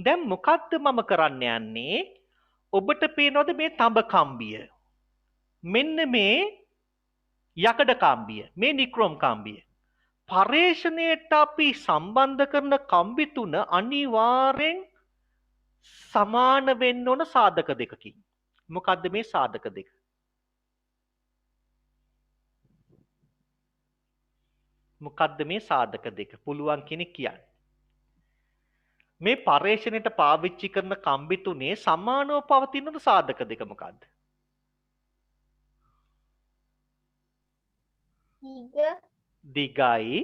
දැන් මොකද්ද මම කරන්න යන්නේ? ඔබට පේනවද මේ තඹ කම්බිය? මෙන්න මේ යකඩ කම්බිය, මේ නික්‍රෝම් කම්බිය. පරේෂණයට අපි සම්බන්ධ කරන කම්බි තුන අනිවාර්යෙන් සමාන වෙන්න ඕන සාධක දෙකකින්. මොකද්ද මේ සාධක දෙක? මොකද්ද මේ සාධක දෙක? පුළුවන් කෙනෙක් කියන්න. මේ පරේෂණයට පාවිච්චි කරන කම්බි තුනේ සමානව පවතින සාධක දෙක මොකද්ද? දිගයි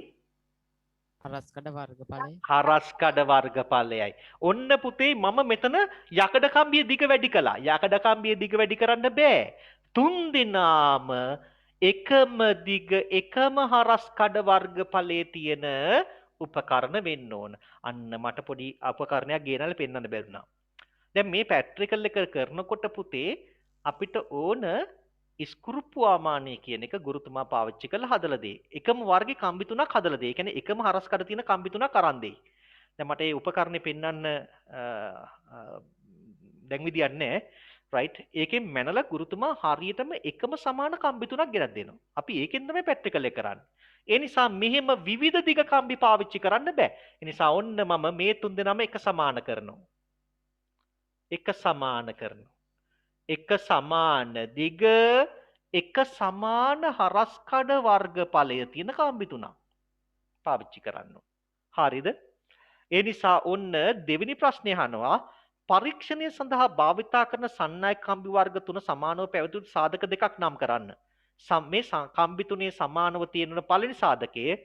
හරස්කඩ වර්ගඵලය. හරස්කඩ වර්ගඵලයයි. ඔන්න පුතේ මම මෙතන යකඩ කම්බිය දිග වැඩි කළා. යකඩ කම්බිය දිග වැඩි කරන්න බෑ. තුන් දෙනාම එකම දිග එකම හරස්කඩ වර්ගඵලයේ තියෙන උපකරණ වෙන්න ඕන. අන්න මට පොඩි උපකරණයක් ගෙනල්ලා පෙන්වන්න බැරුණා. දැන් මේ පැට්‍රිකල් එක කරනකොට පුතේ අපිට ඕන ස්කෘප්වාමානය කියන එක ගුරුතුමා පාවිච්චි කරලා හදලා දෙයි. එකම වර්ගේ කම්බි තුනක් හදලා දෙයි. ඒ කියන්නේ එකම හරස්කඩ තියෙන කම්බි තුනක් අරන් දෙයි. දැන් මට මේ උපකරණේ පෙන්වන්න දැන් විදියක් නැහැ. රයිට්. ඒකෙන් මැනලා ගුරුතුමා හරියටම එකම සමාන කම්බි තුනක් ගෙනත් දෙනවා. අපි ඒකෙන් තමයි පැට්‍රිකල් එක කරන්නේ. ඒ නිසා මෙහෙම විවිධ දිග කම්බි පාවිච්චි කරන්න බෑ. ඒ නිසා ඔන්න මම මේ තුන් දෙනාම එක සමාන කරනවා. එක සමාන කරනවා. එක සමාන දිග එක සමාන හරස්කඩ වර්ගඵලය තියෙන කම්බි තුනක් පාවිච්චි කරන්න. හරිද? ඒ නිසා ඔන්න දෙවෙනි ප්‍රශ්නය අහනවා පරීක්ෂණය සඳහා භාවිතා කරන සන්නායක කම්බි වර්ග තුන සමානව පැවතුණු සාධක දෙකක් නම් කරන්න. මේ කම්බි තුනේ සමානව තියෙන පළවෙනි සාධකයේ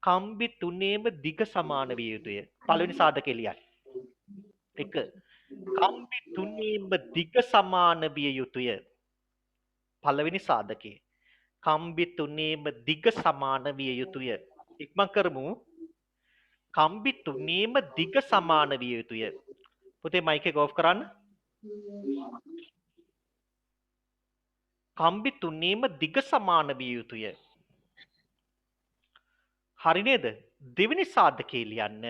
කම්බි තුනේම දිග සමාන විය යුතුය. පළවෙනි සාධකය ලියන්න. 1 කම්බි තුනේම දිග සමාන විය යුතුය. පළවෙනි සාධකය. කම්බි තුනේම දිග සමාන විය යුතුය. ඉක්මන් කරමු. කම්බි තුනේම දිග සමාන විය යුතුය. පුතේ මයික් එක ඔෆ් කරන්න. කම්බි තුනේම දිග සමාන විය යුතුය. හරි නේද? දෙවෙනි සාධකය ලියන්න.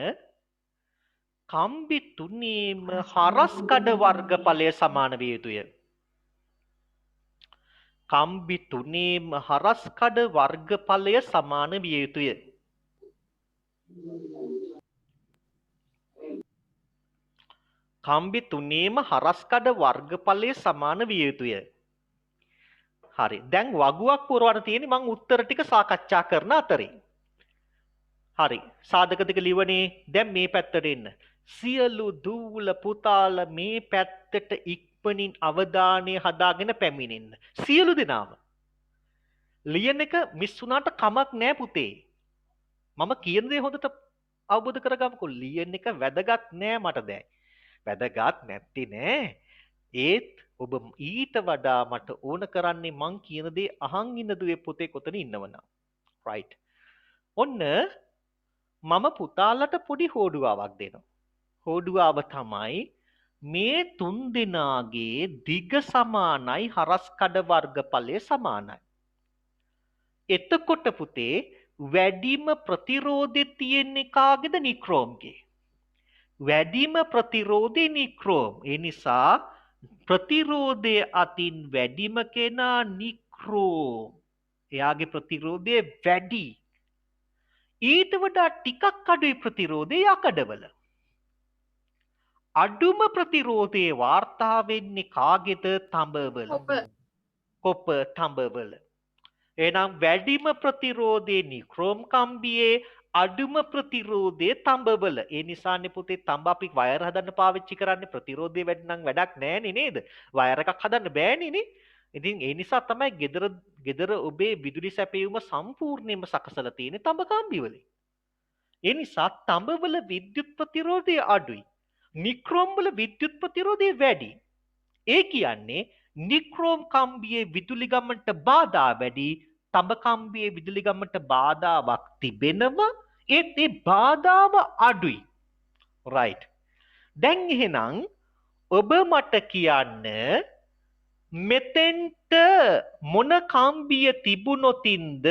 කම්බි තුනේම හරස්කඩ වර්ගඵලය සමාන විය යුතුය. කම්බි තුනේම හරස්කඩ වර්ගඵලය සමාන විය යුතුය. කම්බි තුනේම හරස්කඩ වර්ගඵලය සමාන විය යුතුය. හරි. දැන් වගුවක් පුරවන්න තියෙන්නේ මම උත්තර ටික සාකච්ඡා කරන අතරේ. හරි. සාධක දෙක ලිවනේ. දැන් මේ පැත්තට එන්න. සියලු දූල පුතාල මේ පැත්තට ඉක්මනින් අවධානය හදාගෙන පැමිණෙන්න. සියලු දෙනාම. ලියන එක මිස් වුණාට කමක් නෑ පුතේ. මම කියන දේ හොඳට අවබෝධ කරගමුකෝ. ලියන එක වැදගත් නෑ මට දැන්. වැදගත් නැති නෑ. ඒත් ඔබ ඊට වඩා මට ඕන කරන්නේ මං කියන දේ අහන් ඉන්න දුවේ පුතේ කොතන ඉන්නවනම්. රයිට්. ඔන්න මම පුතාලට පොඩි හෝඩුවාවක් දෙනවා. හෝඩුවාව තමයි මේ තුන් දෙනාගේ දිග සමානයි හරස්කඩ වර්ගඵලය සමානයි. එතකොට පුතේ වැඩිම ප්‍රතිරෝධය තියෙන්නේ කාගේද? නික්‍රෝම්ගේ. වැඩිම ප්‍රතිරෝධය නික්‍රෝම්. ඒ නිසා ප්‍රතිරෝධය අතින් වැඩිම කෙනා නික්‍රෝම්. එයාගේ ප්‍රතිරෝධය වැඩි. ඊට වඩා ටිකක් අඩුයි ප්‍රතිරෝධය යකඩවල. අඩුම ප්‍රතිරෝධයේ වාර්තා වෙන්නේ කාගේද? තඹවල. කොප තඹවල. එහෙනම් වැඩිම ප්‍රතිරෝධයේ නික්‍රෝම් කම්බියේ අඩුම ප්‍රතිරෝධයේ තඹවල. ඒ නිසානේ පුතේ තඹ අපි වයර් හදන්න පාවිච්චි කරන්නේ. ප්‍රතිරෝධය වැඩි නම් වැඩක් නැහැනේ නේද? වයර් එකක් හදන්න බෑනේ නේ. ඉතින් ඒ නිසා තමයි ගෙදර ඔබේ විදුලි සැපයුම සම්පූර්ණයෙන්ම සකසලා තියෙන්නේ තඹ කම්බි වලින්. ඒ නිසා තඹවල විද්‍යුත් ප්‍රතිරෝධය අඩුයි. නික්‍රෝම් වල විද්‍යුත් ප්‍රතිරෝධය වැඩි. ඒ කියන්නේ නික්‍රෝම් කම්බියේ විදුලි ගමනට බාධා වැඩි. තඹ කම්බියේ විදුලි ගමනට බාධාවක් තිබෙනවා. ඒත් ඒ බාධාව අඩුයි. රයිට්. දැන් එහෙනම් ඔබ මට කියන්න මෙතෙන්ට මොන කම්බිය තිබුණොතින්ද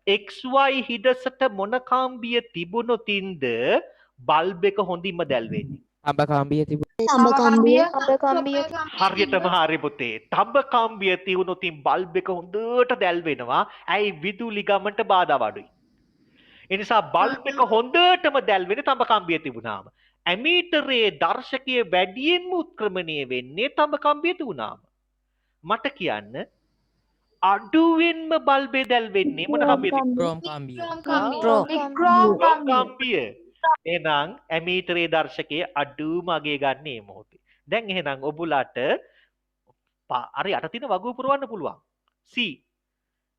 XY හිඩසට මොන කම්බිය තිබුණොතින්ද බල්බ් එක හොඳින්ම දැල් වෙන්නේ? අඹ කම්බිය තිබුණ අඹ කම්බිය හරියටම හරි පුතේ. තඹ කම්බිය තියුණොත් බල්බ් එක හොඳට දැල් වෙනවා. ඇයි විදුලි ගමන්ට බාධා අඩුයි. ඒ නිසා බල්බ් එක හොඳටම දැල් වෙන්නේ තඹ කම්බිය තිබුණාම. ඇමීටරයේ දර්ශකයේ වැඩියෙන්ම උත්ක්‍රමණය වෙන්නේ තඹ කම්බිය තිබුණාම. මට කියන්න අඩුවෙන්ම බල්බේ දැල් වෙන්නේ මොන කම්බියද? ක්‍රෝම් කම්බිය. කම්බිය. එහෙනම් ඇමීටරයේ දර්ශකයේ අඩුම අගේ ගන්න මේ මොහොතේ. දැන් එහෙනම් ඔබලාට අර යට තියෙන වගුව පුරවන්න පුළුවන්. C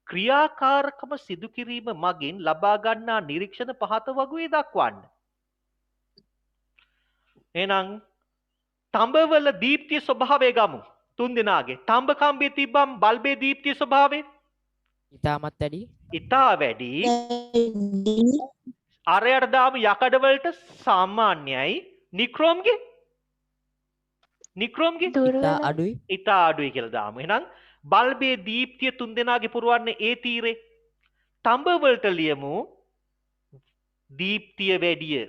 ක්‍රියාකාරකම සිදු කිරීම මගින් ලබා ගන්නා නිරීක්ෂණ පහත වගුවේ දක්වන්න. එහෙනම් තඹවල දීප්තිය ස්වභාවය ගමු. තුන් දෙනාගේ තඹ කම්බියේ තිබ්බම් බල්බේ දීප්තිය ස්වභාවය ඉතාමත් වැඩි. ඉතා වැඩි. අරයට දාම යකඩ වලට සාමාන්‍යයි. නික්‍රෝම්ගේ ඉතා අඩුයි. ඉතා අඩුයි කියලා දාමු. එහෙනම් බල්බේ දීප්තිය තුන් දෙනාගේ පුරවන්නේ ඒ තීරේ. තඹ වලට ලියමු දීප්තිය වැඩිය.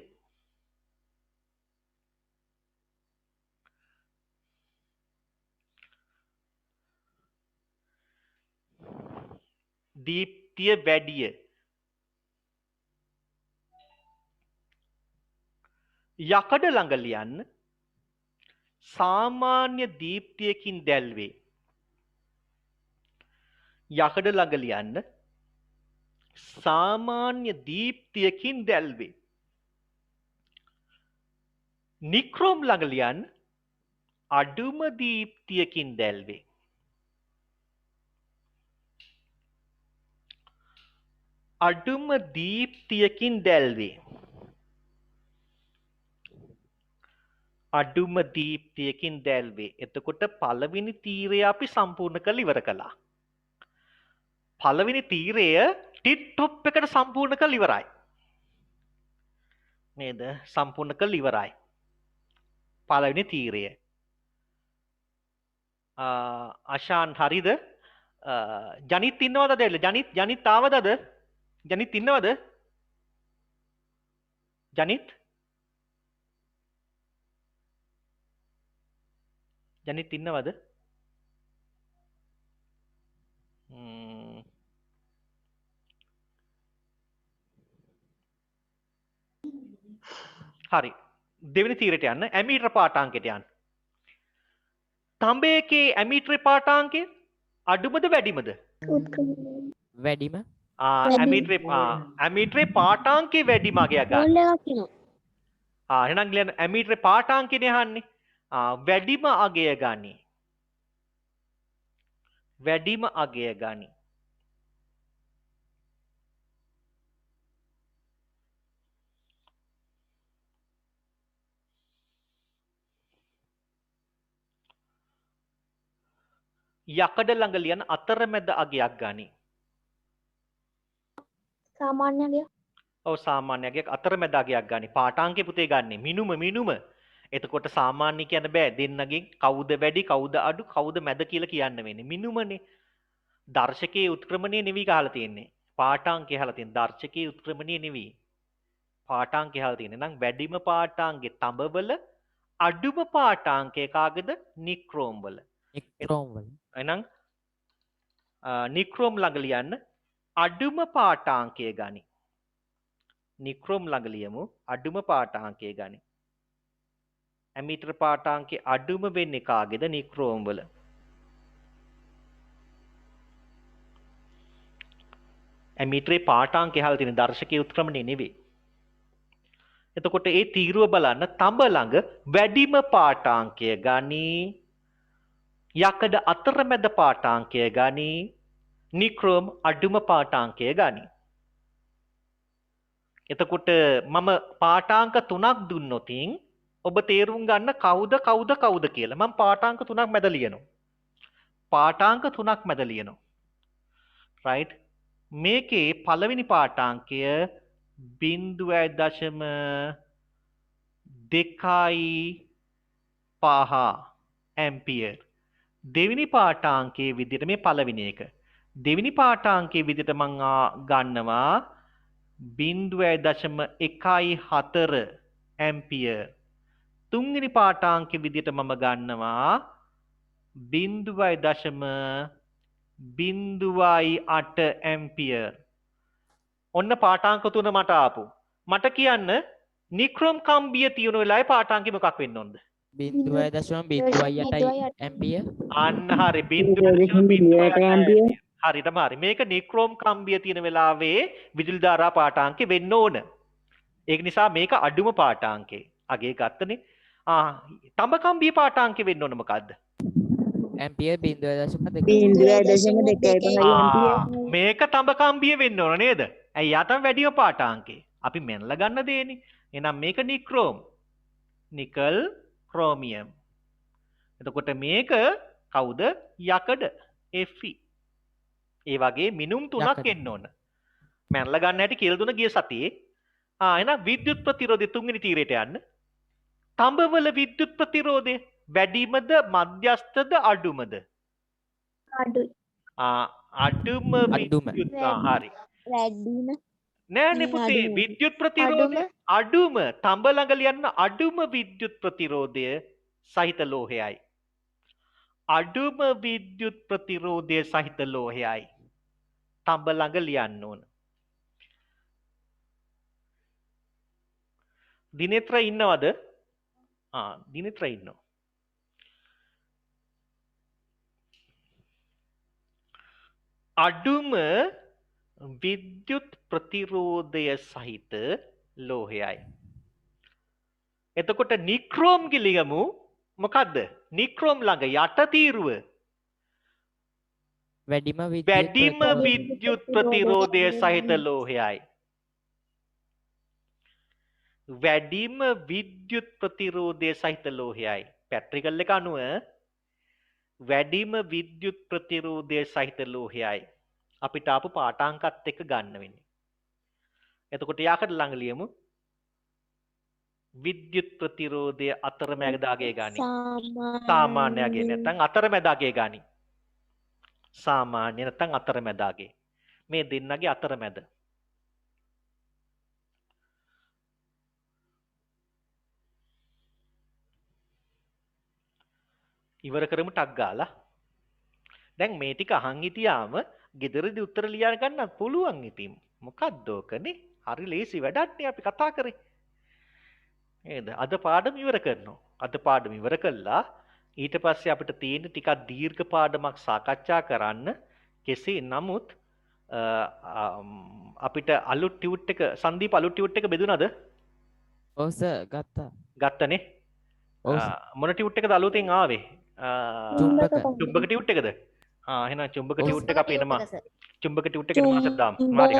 දීප්තිය වැඩිය. යකඩ ළඟ ලියන්න සාමාන්‍ය දීප්තියකින් දැල්වේ. යකඩ ළඟ ලියන්න සාමාන්‍ය දීප්තියකින් දැල්වේ. නික්‍රෝම් ළඟ ලියන්න අඩුම දීප්තියකින් දැල්වේ. අඩුම දීප්තියකින් දැල්වේ. අඩුම දීප්තියකින් දැල්වේ. එතකොට පළවෙනි තීරය අපි සම්පූර්ණ කරලා ඉවර කළා. පළවෙනි තීරය ටික් টොප් එකට සම්පූර්ණ කරලා ඉවරයි. නේද? සම්පූර්ණ කරලා ඉවරයි. පළවෙනි තීරය. අශාන් හරිද? ජනිත් ඉන්නවද දෙල්ල? ජනිත් ආවදද? ජනිත් ඉන්නවද? ජනිත් ඉන්නවද? හරි. දෙවෙනි තීරයට යන්න. ඇමීටර පාඨාංකයට යන්න. තඹේකේ ඇමීටරේ පාඨාංකය අඩුමද වැඩිමද? වැඩිම. ඇමීටරේ පාඨාංකේ වැඩිම අගයක් ගන්න. එහෙනම් ලියන්න ඇමීටරේ පාඨාංකනේ අහන්නේ. වැඩිම අගය ගනි. වැඩිම අගය ගනි. යකඩ ළඟ ලියන අතරමැද අගයක් ගනි. සාමාන්‍යය ඔව් සාමාන්‍ය අගයක් අතරමැද අගයක් ගනි. පාඨාංකේ පුතේ ගන්නෙ මිනුම. එතකොට සාමාන්‍ය කියන්න බෑ. දෙන්නගෙන් කවුද වැඩි කවුද අඩු කවුද මැද කියලා කියන්න වෙන්නේ. මිනුමනේ. දර්ශකයේ උත්ක්‍රමණය නෙවි ගහලා තියෙන්නේ. පාඨාංකේ අහලා තියෙන දර්ශකයේ උත්ක්‍රමණය නෙවි. පාඨාංකේ අහලා තියෙන්නේ. නම් වැඩිම පාඨාංකේ තඹවල අඩුම පාඨාංකේ කාගේද? නික්‍රෝම් වල. නික්‍රෝම් වල. එහෙනම් නික්‍රෝම් ළඟ ලියන්න අඩුම පාඨාංකය ගනි. නික්‍රෝම් ළඟ ලියමු අඩුම පාඨාංකය ගනි. ඇමීටර පාඨාංකේ අඩුම වෙන්නේ කාගේද? නික්‍රෝම් වල. ඇමීටරේ පාඨාංකය අහලා තියෙන දර්ශකයේ උත්ක්‍රමණය නෙවෙයි. එතකොට ඒ තීරුව බලන්න තඹ ළඟ වැඩිම පාඨාංකය ගනි. යකඩ අතරමැද පාඨාංකය ගනි. නික්‍රෝම් අඩුම පාඨාංකය ගනි. එතකොට මම පාඨාංක 3ක් දුන්නොතින් ඔබ තේරුම් ගන්න කවුද කියලා. මම පාඨාංක 3ක් මැද ලියනවා. පාඨාංක 3ක් මැද ලියනවා. right? මේකේ පළවෙනි පාඨාංකය 0.25 ඇම්පියර්. දෙවෙනි පාඨාංකයේ විදිහට මේ පළවෙනි එක. දෙවෙනි පාඨාංකයේ විදිහට මම ගන්නවා 0.14 ඇම්පියර්. තුන්වෙනි පාඨාංකෙ විදිහට මම ගන්නවා 0.08 ඇම්පියර්. ඔන්න පාඨාංක තුන මට ආපු. මට කියන්න නික්‍රෝම් කම්බිය තියෙන වෙලාවේ පාඨාංකෙ මොකක් වෙන්න ඕනද? 0.08 ඇම්පියර්. අන්න හරි 0.08 ඇම්පියර්. හරි තමයි. මේක නික්‍රෝම් කම්බිය තියෙන වෙලාවේ විදුලි ධාරා පාඨාංකෙ වෙන්න ඕන. ඒක නිසා මේක අඩුම පාඨාංකේ. අගේ ගත්තනේ. තඹ කම්බිය පාඨාංකෙ වෙන්න ඕන මොකද්ද? ඇම්පියර් 0.2. මේක තඹ කම්බිය වෙන්න ඕන නේද? ඇයි යාතම වැඩිම පාඨාංකේ. අපි මෙන්ලා ගන්න දෙන්නේ. එහෙනම් මේක නික්‍රෝම්. Nickel chromium. එතකොට මේක කවුද? යකඩ. Fe. ඒ වගේ මිනුම් තුනක් එන්න ඕන. මැනලා ගන්න හැටි කියලා දුන ගිය සතියේ. එහෙනම් විද්‍යුත් ප්‍රතිරෝධය තුන්වෙනි තීරයට යන්න. තඹවල විද්‍යුත් ප්‍රතිරෝධය වැඩිමද මධ්‍යස්ථද අඩුමද? අඩුයි. අඩුම අඩුම. විද්‍යුත් හරි. වැඩිම. නෑනේ පුතේ විද්‍යුත් ප්‍රතිරෝධය අඩුම තඹ ළඟ ලියන්න අඩුම විද්‍යුත් ප්‍රතිරෝධය සහිත ලෝහයයි. අඩුම විද්‍යුත් ප්‍රතිරෝධය සහිත ලෝහයයි. තඹ ළඟ ලියන්න ඕන. දිනෙත්‍ර ඉන්නවද? දිනෙත්‍ර ඉන්නවා. අඩුම විද්‍යුත් ප්‍රතිරෝධය සහිත ලෝහයයි. එතකොට නික්‍රෝම් ගිලියමු මොකද්ද? නික්‍රෝම් ළඟ යට තීරුව වැඩිම විද්‍යුත් ප්‍රතිරෝධය සහිත ලෝහයයි. වැඩිම විද්‍යුත් ප්‍රතිරෝධය සහිත ලෝහයයි. පැට්‍රිකල් එක අනුව වැඩිම විද්‍යුත් ප්‍රතිරෝධය සහිත ලෝහයයි. අපිට ආපු පාඨාංකත් එක්ක ගන්න වෙන්නේ. එතකොට යකඩ ළඟ ලියමු විද්‍යුත් ප්‍රතිරෝධය අතරමැදගේ ගානි. සාමාන්‍යගේ නැත්නම් අතරමැදගේ ගානි. සාමාන්‍ය නැත්නම් අතරමැදගේ. මේ දෙන්නගේ අතරමැද. ඉවර කරමු ටක් ගාලා. දැන් මේ ටික අහන් හිටියාම ගෙදරදී උත්තර ලියා ගන්නත් පුළුවන් ඉතින්. මොකද්ද ඕකනේ? හරි ලේසි වැඩක්නේ අපි කතා කරේ. නේද? අද පාඩම ඉවර කරනවා. අද පාඩම ඉවර කළා ඊට පස්සේ අපිට තියෙන ටිකක් දීර්ඝ පාඩමක් සාකච්ඡා කරන්න. කෙසේ නමුත් අපිට අලුත් ටියුට් එක සංදීප අලුත් ටියුට් එක බෙදුනද? ඔව් සර් ගත්තා. ගත්තනේ. මොන ටියුට් එකද අලුතෙන් ආවේ? චුම්බක ටියුට් එකද? එහෙනම් චුම්බක ටියුට් එක අපි එනවා. චුම්බක ටියුට් එකට මාසෙත් දාමු. හරි.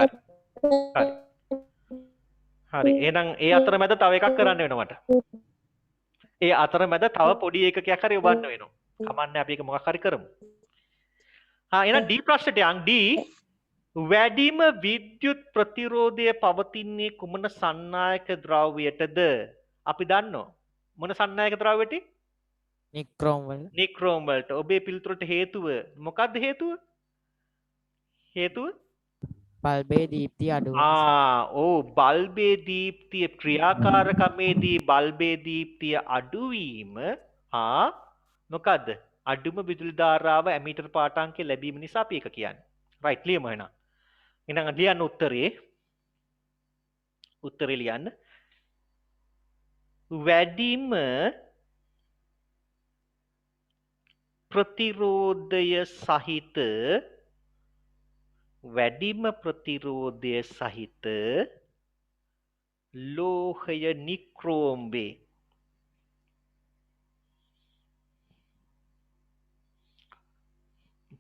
හරි. එහෙනම් ඒ අතරමැද තව එකක් කරන්න වෙනවා මට. ඒ අතරමැද තව පොඩි ඒකකයක් හරි යොබන්න වෙනවා. කමන්නේ අපි ඒක මොකක් හරි කරමු. එහෙනම් D ප්‍රශ්නට යන් D වැඩිම විද්‍යුත් ප්‍රතිරෝධය පවතින්නේ කුමන සන්නායක ද්‍රව්‍යයටද? අපි දන්නවා. මොන සන්නායක ද්‍රව්‍යයට? නික්‍රෝම් වල. නික්‍රෝම් වලට. ඔබේ පිළිතුරට හේතුව මොකක්ද හේතුව? හේතුව? බල්බේ දීප්තිය අඩු. ඔව් බල්බේ දීප්තිය ක්‍රියාකාරකමේදී බල්බේ දීප්තිය අඩුවීම මොකද්ද? අඩුම විදුලි ධාරාව ඇමීටර් පාඨාංකය ලැබීම නිසා අපි ඒක කියන්නේ. රයිට් ලියමු එහෙනම්. එහෙනම් ලියන්න උත්තරේ. උත්තරේ ලියන්න. වැඩිම ප්‍රතිරෝධය සහිත ලෝහය නික්‍රෝම් වේ.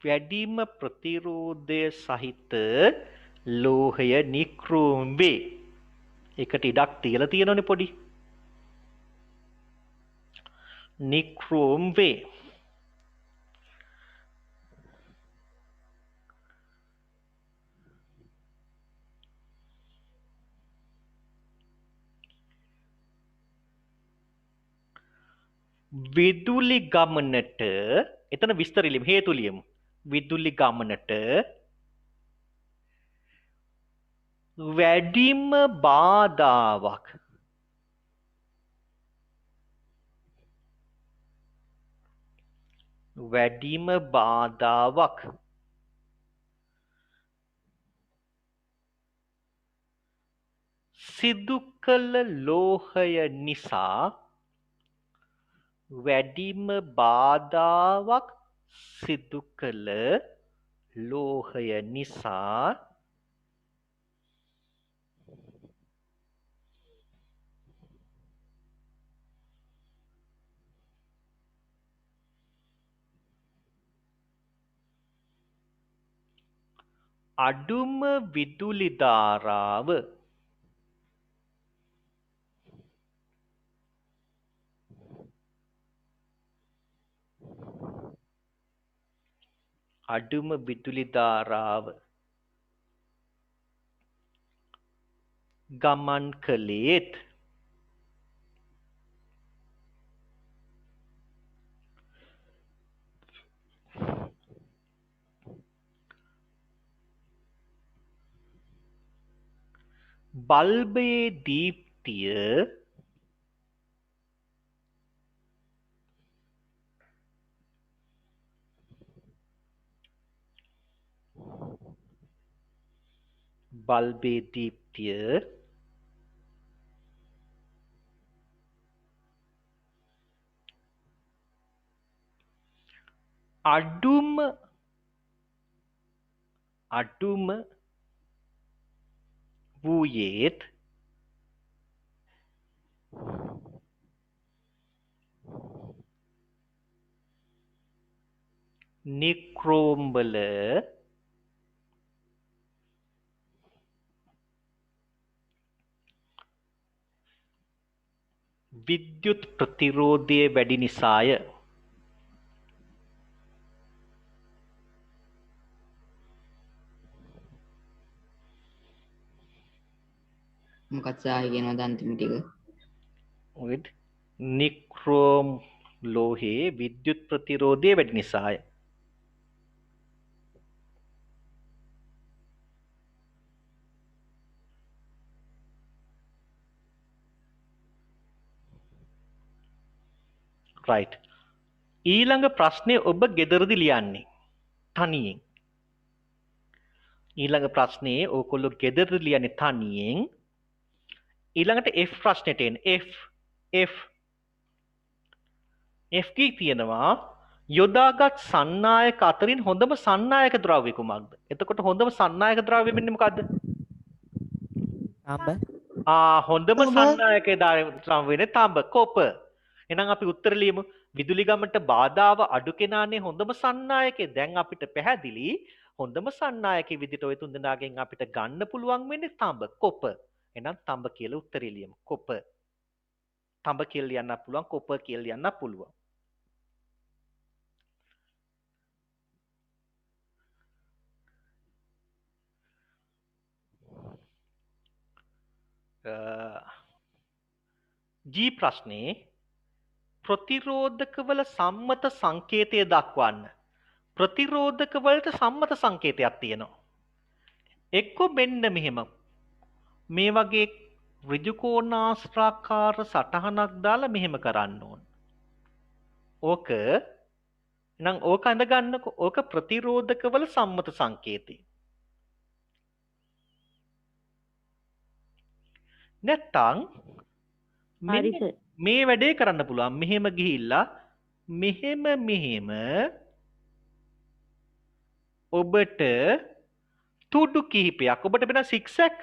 වැඩිම ප්‍රතිරෝධය සහිත ලෝහය නික්‍රෝම් වේ. ඒකට ඉඩක් තියලා තියෙනවනේ පොඩි. නික්‍රෝම් වේ. විදුලි ගමනට එතන විස්තර ලියමු හේතු ලියමු. විදුලි ගමනට වැඩිම බාධාවක් වැඩිම බාධාවක් සිදු කළ ලෝහය නිසා වැඩිම බාධාවක් සිදු කළ ලෝහය නිසා අඩුම විදුලි ධාරාව අඩුම විදුලි ධාරාව ගමන් කළේත් බල්බයේ දීප්තිය අඩුම වූයේත් නික්‍රෝම්වල විද්‍යුත් ප්‍රතිරෝධය වැඩි නිසාය. මොකක්ද සාහි කියනවාද අන්තිම ටික? නික්‍රෝම් ලෝහයේ විද්‍යුත් ප්‍රතිරෝධය වැඩි නිසාය. right. ඊළඟ ප්‍රශ්නේ ඔබ ගෙදරදී ලියන්නේ තනියෙන්. ඊළඟ ප්‍රශ්නේ ඕගොල්ලෝ ගෙදරදී ලියන්නේ තනියෙන්. ඊළඟට F ප්‍රශ්නෙට එන්න. F කී තියෙනවා යොදාගත් සන්නායක අතරින් හොඳම සන්නායක ද්‍රව්‍ය කුමක්ද? එතකොට හොඳම සන්නායක ද්‍රව්‍ය වෙන්නේ මොකද්ද? तांब හොඳම සන්නායක ද්‍රව්‍ය වෙන්නේ තාඹ, කොපර්. එහෙනම් අපි උත්තර ලියමු. විදුලි ගමනට බාධාව අඩු කෙනානේ හොඳම සන්නායකේ. දැන් අපිට පැහැදිලි හොඳම සන්නායකේ විදිහට ඔය තුන් දෙනාගෙන් අපිට ගන්න පුළුවන් වෙන්නේ තාඹ, කොපර්. එහෙනම් තාඹ කියලා උත්තරේ ලියමු. කොපර්. තාඹ කියලා ලියන්න පුළුවන්, කොපර් කියලා ලියන්න පුළුවන්. G ප්‍රශ්නේ ප්‍රතිරෝධකවල සම්මත සංකේතය දක්වන්න. ප්‍රතිරෝධකවලට සම්මත සංකේතයක් තියෙනවා. එක්ක මෙන්න මෙහෙම මේ වගේ ඍජුකෝණාස්ත්‍රාකාර සටහනක් දාලා මෙහෙම කරන්න ඕන. ඕක නම් ඕක අඳ ගන්නකො. ඕක ප්‍රතිරෝධකවල සම්මත සංකේතය. නැත්තම් මේ වැඩේ කරන්න පුළුවන්. මෙහෙම ගිහිල්ලා මෙහෙම ඔබට තුඩු කිහිපයක් ඔබට වෙන සික්සැක්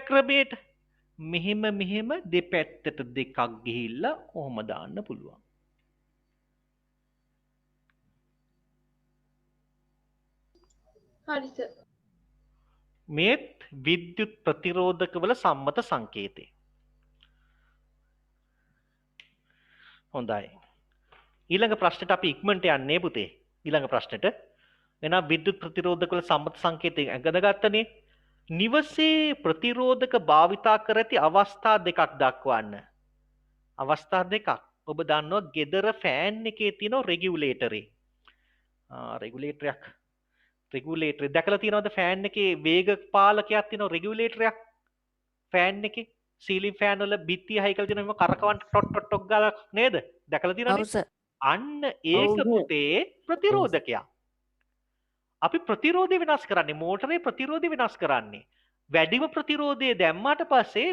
ක්‍රමයට මෙහෙම දෙපැත්තට දෙකක් ගිහිල්ලා කොහොම දාන්න පුළුවන්. හරි සර්. මේත් විද්‍යුත් ප්‍රතිරෝධකවල සම්මත සංකේතය. හොඳයි. ඊළඟ ප්‍රශ්නෙට අපි ඉක්මනට යන්නේ පුතේ. ඊළඟ ප්‍රශ්නෙට. එහෙනම් විද්‍යුත් ප්‍රතිරෝධකවල සම්මත සංකේතය අගදගත්තනේ. නිවසේ ප්‍රතිරෝධක භාවිතා කර ඇති අවස්ථා දෙකක් දක්වන්න. අවස්ථා දෙකක්. ඔබ දන්නවා ගෙදර ෆෑන් එකේ තියෙන රෙගියුලේටරේ. රෙගුලේටර් දැකලා තියෙනවද? ෆෑන් එකේ වේග පාලකයක් තියෙනවා, රෙගුලේටරයක් ෆෑන් එකේ. සීලින් ෆෑන් වල බිත්තිය හයි කරලා තියෙනවා, කරකවන්න ටොට් ටොට් ටොක් ගාලා නේද? දැකලා තියෙනවද? අන්න ඒක පුතේ ප්‍රතිරෝධකයක්. අපි ප්‍රතිරෝධය වෙනස් කරන්නේ මෝටරේ ප්‍රතිරෝධය වෙනස් කරන්නේ. වැඩිම ප්‍රතිරෝධය දැම්මට පස්සේ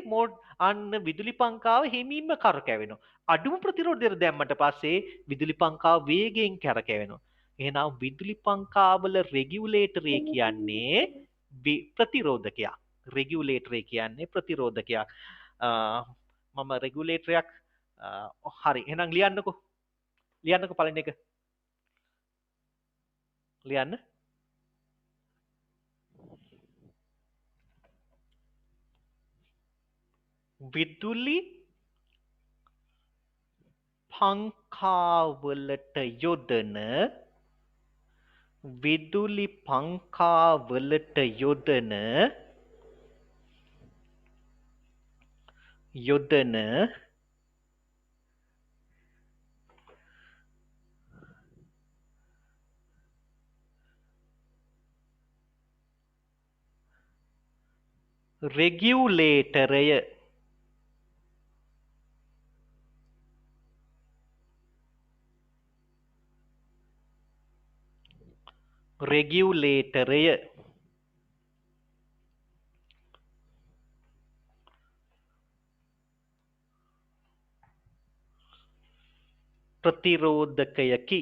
අන්න විදුලි පංකාව හිමින්ම කරකැවෙනවා. අඩුම ප්‍රතිරෝධය දැම්මට පස්සේ විදුලි පංකාව වේගයෙන් කරකැවෙනවා. එහෙනම් විදුලි පංකාවල රෙගියුලේටරය කියන්නේ ප්‍රතිරෝධකයක්. රෙගියුලේටරය කියන්නේ ප්‍රතිරෝධකයක්. මම රෙගුලේටරයක් හරි එහෙනම් ලියන්නකෝ පළවෙනි එක ලියන්න. විදුලි පංකාවලට යොදන රෙගියුලේටරය ප්‍රතිරෝධකයකි.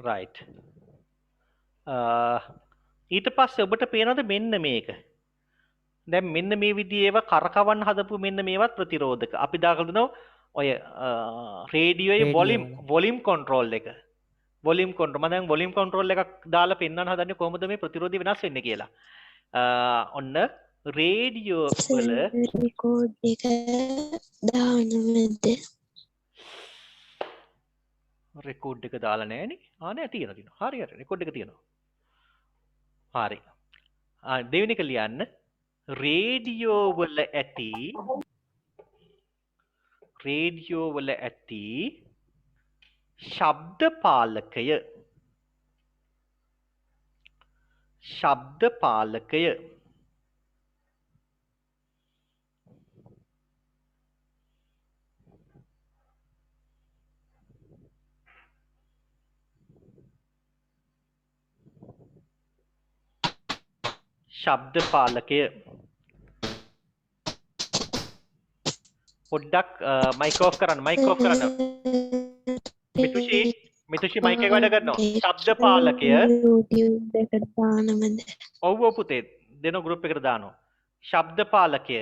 right. ඊට පස්සේ ඔබට පේනවද මෙන්න මේක. දැන් මෙන්න මේ විදිහේ ඒවා කරකවන්න හදපු මෙන්න මේවත් ප්‍රතිරෝධක. අපි දාලා දෙනවා ඔය රේඩියෝයේ වොලියම් කන්ට්‍රෝල් එක. වොලියම් කන්ට්‍රෝල් මම දැන් වොලියම් කන්ට්‍රෝල් එකක් දාලා පෙන්වන්න හදන්නේ කොහොමද මේ ප්‍රතිරෝධය වෙනස් වෙන්නේ කියලා. ඔන්න රේඩියෝ වල රෙකෝඩ් එක දානවද? රෙකෝඩ් එක දාලා නැහනේ. නෑ තියෙනවා. හරි රෙකෝඩ් එක තියෙනවා. හරි. දෙවෙනි එක ලියන්න. රේඩියෝ වල ඇති ශබ්ද පාලකය පොඩ්ඩක් මයික් ඔෆ් කරන්න. මිතුෂි මයික් එක වැඩ කරනවා. ශබ්ද පාලකය YouTube එකට දානවද? ඔව් පුතේ දෙන ගෲප් එකට දානවා. ශබ්ද පාලකය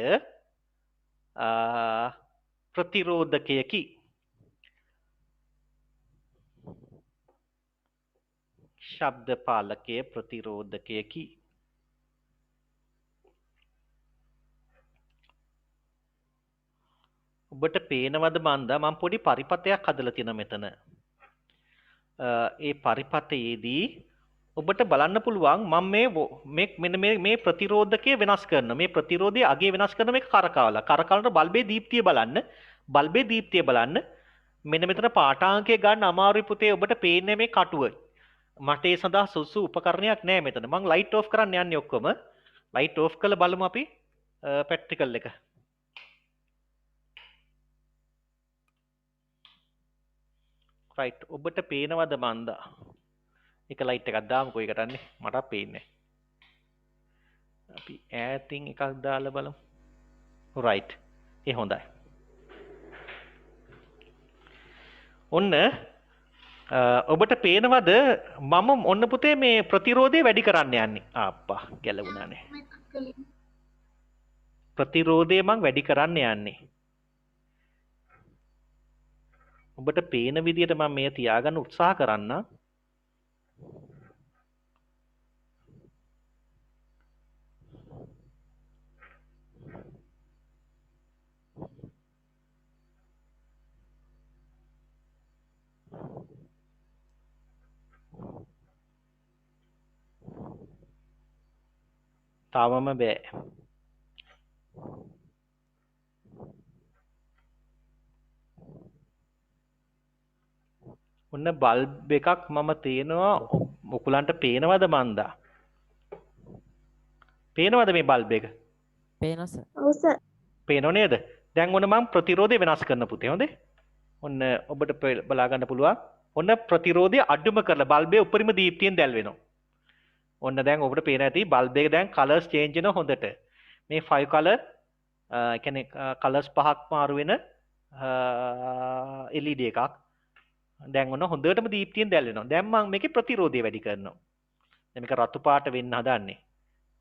ප්‍රතිරෝධකයකි. ඔබට පේනවද මන්දා මම පොඩි පරිපතයක් හදලා තියෙනවා මෙතන. ඒ පරිපතයේදී ඔබට බලන්න පුළුවන් මම මෙන්න මේ ප්‍රතිරෝධකය වෙනස් කරන මේ ප්‍රතිරෝධයේ අගය වෙනස් කරන මේක කරකවලට බල්බේ දීප්තිය බලන්න. මෙන්න මෙතන පාඨාංකය ගන්න අමාරුයි පුතේ. ඔබට පේන්නේ මේ කටුව. මට ඒ සඳහා සුසු උපකරණයක් නැහැ මෙතන. මම ලයිට් ඔෆ් කරන්න යන්නේ ඔක්කොම. ලයිට් ඔෆ් කරලා බලමු අපි ප්‍රැක්ටිකල් එක. right ඔබට පේනවද මන්දා? එක ලයිට් එකක් දාමුකෝ ඒකට අන්නේ මට පේන්නේ. අපි ඈතින් එකක් දාලා බලමු. right ඒ හොඳයි. ඔන්න ඔබට පේනවද මම ඔන්න පුතේ මේ ප්‍රතිරෝධය වැඩි කරන්න යන්නේ. අප්පා ගැලවුණානේ. ප්‍රතිරෝධය මං වැඩි කරන්න යන්නේ. ඔබට පේන විදියට මම මේ තියාගන්න උත්සාහ කරන්න. තාමම බෑ. ඔන්න බල්බ් එකක් මම තියෙනවා ඔකුලන්ට පේනවද මන්දා? පේනවද මේ බල්බ් එක? පේනවා සර්. ඔව් සර්. පේනව නේද? දැන් ඔන්න මම ප්‍රතිරෝධය වෙනස් කරන්න පුතේ හොඳේ. ඔන්න ඔබට බලා ගන්න පුළුවන්. ඔන්න ප්‍රතිරෝධය අඩුම කරලා බල්බේ උඩරිම දීප්තියෙන් දැල් වෙනවා. ඔන්න දැන් ඔබට පේන ඇති බල්බ් එක දැන් කලර්ස් චේන්ජ් වෙනවා හොඳට. මේ 5 කලර් කියන්නේ කලර්ස් පහක් මාරු වෙන LED එකක්. දැන් ඔන්න හොඳටම දීප්තියෙන් දැල් වෙනවා. දැන් මම මේකේ ප්‍රතිරෝධය වැඩි කරනවා. දැන් මේක රතු පාට වෙන්න හදන්නේ.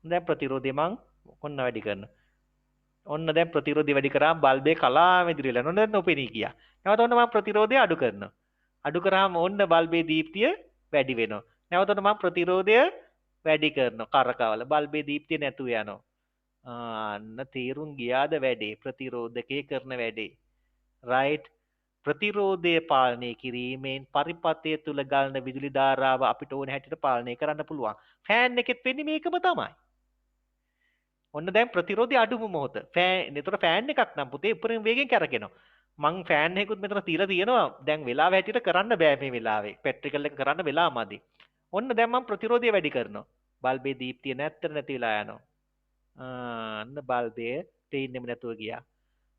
දැන් ප්‍රතිරෝධය මම ඔන්න වැඩි කරනවා. ඔන්න දැන් ප්‍රතිරෝධය වැඩි කරාම බල්බේ කලාව ඉදිරියට යනවා. දැන් නොපෙනී ගියා. නැවත ඔන්න මම ප්‍රතිරෝධය අඩු කරනවා. අඩු කරාම ඔන්න බල්බේ දීප්තිය වැඩි වෙනවා. නැවත ඔන්න මම ප්‍රතිරෝධය වැඩි කරනවා. කරකවල බල්බේ දීප්තිය නැතුව යනවා. අන්න තීරුම් ගියාද වැඩේ ප්‍රතිරෝධකේ කරන වැඩේ. right ප්‍රතිරෝධය පාලනය කිරීමෙන් පරිපථය තුල ගලන විදුලි ධාරාව අපිට ඕන හැටියට පාලනය කරන්න පුළුවන්. ෆෑන් එකෙත් වෙන්නේ මේකම තමයි. ඔන්න දැන් ප්‍රතිරෝධය අඩුම මොහොත. එතකොට ෆෑන් එකක් නම් පුතේ උඩරින් වේගෙන් කැරකෙනවා. මං ෆෑන් එකකුත් මෙතන තියලා තියෙනවා. දැන් වෙලාව හැටියට කරන්න බෑ මේ වෙලාවේ. පෙට්‍රිකල් එක කරන්න වෙලා මදි. ඔන්න දැන් මම ප්‍රතිරෝධය වැඩි කරනවා. බල්බේ දීප්තිය නැත්තර නැති වෙලා යනවා. අන්න බල්බේ තේින්නෙම නැතුව ගියා.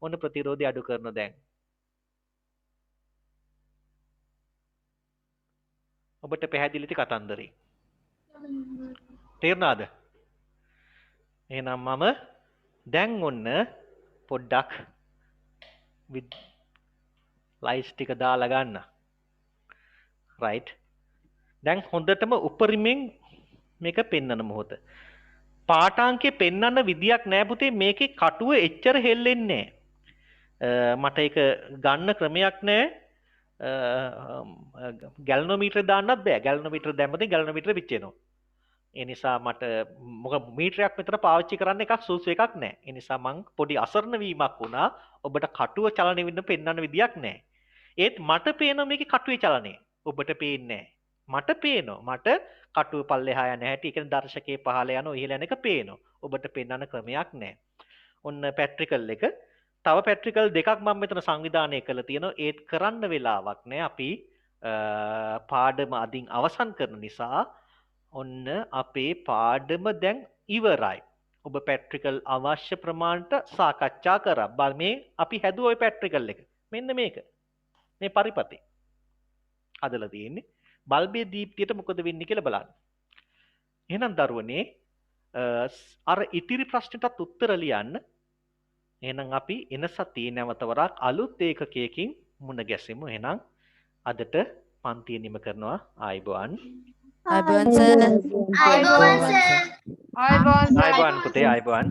ඔන්න ප්‍රතිරෝධය අඩු කරනවා දැන්. ඔබට පැහැදිලිද කතන්දරේ? තේරුණාද? එහෙනම් මම දැන් ඔන්න පොඩ්ඩක් ලයිට්ස් ටික දාලා ගන්න. right දැන් හොඳටම උඩරිමෙන් මේක පෙන්වන මොහොත. පාඨාංකේ පෙන්වන්න විදියක් නෑ පුතේ මේකේ කටුව එච්චර හෙල්ලෙන්නේ නෑ. මට ඒක ගන්න ක්‍රමයක් නෑ. ගැලනෝමීටර් දාන්නත් බෑ. ගැලනෝමීටර් දැම්මද ගැලනෝමීටර් පිච්චෙනවා. ඒ නිසා මට මොකද මීටරයක් විතර පාවිච්චි කරන්න එකක් සූසු එකක් නැහැ. ඒ නිසා මං පොඩි අසරණ වීමක් වුණා. ඔබට කටුව චලනය වෙන්න පෙන්වන්න විදියක් නැහැ. ඒත් මට පේනවා මේකේ කටුවේ චලනය. ඔබට පේන්නේ නැහැ. මට පේනවා. මට කටුව පල්ලෙහා යන හැටි, ඒ කියන්නේ දර්ශකයේ පහළ යන ඉහළ යන එක පේනවා. ඔබට පෙන්වන්න ක්‍රමයක් නැහැ. ඔන්න පැට්‍රිකල් එක. තව පැට්‍රිකල් දෙකක් මම මෙතන සංවිධානය කරලා තියෙනවා. ඒත් කරන්න වෙලාවක් නැහැ. අපි පාඩම අදින් අවසන් කරන නිසා ඔන්න අපේ පාඩම දැන් ඉවරයි. ඔබ පැට්‍රිකල් අවශ්‍ය ප්‍රමාණයට සාකච්ඡා කරා. බල මේ අපි හැදුව ওই පැට්‍රිකල් එක. මෙන්න මේක. මේ පරිපතේ. අදලා තියෙන්නේ. බල්බේ දීප්තියට මොකද වෙන්නේ කියලා බලන්න. එහෙනම් දරුවනේ අර ඉතිරි ප්‍රශ්නටත් උත්තර ලියන්න. එහෙනම් අපි එන සතියේ නැවත වරක් අලුත් ඒකකයකින් මුණ ගැසෙමු. එහෙනම් අදට පන්තිය නිම කරනවා. ආයුබෝවන්. අයිබෝන් සර්. අයබෝවන් සර්. ආයුබෝවන් පුතේ ආයුබෝවන්.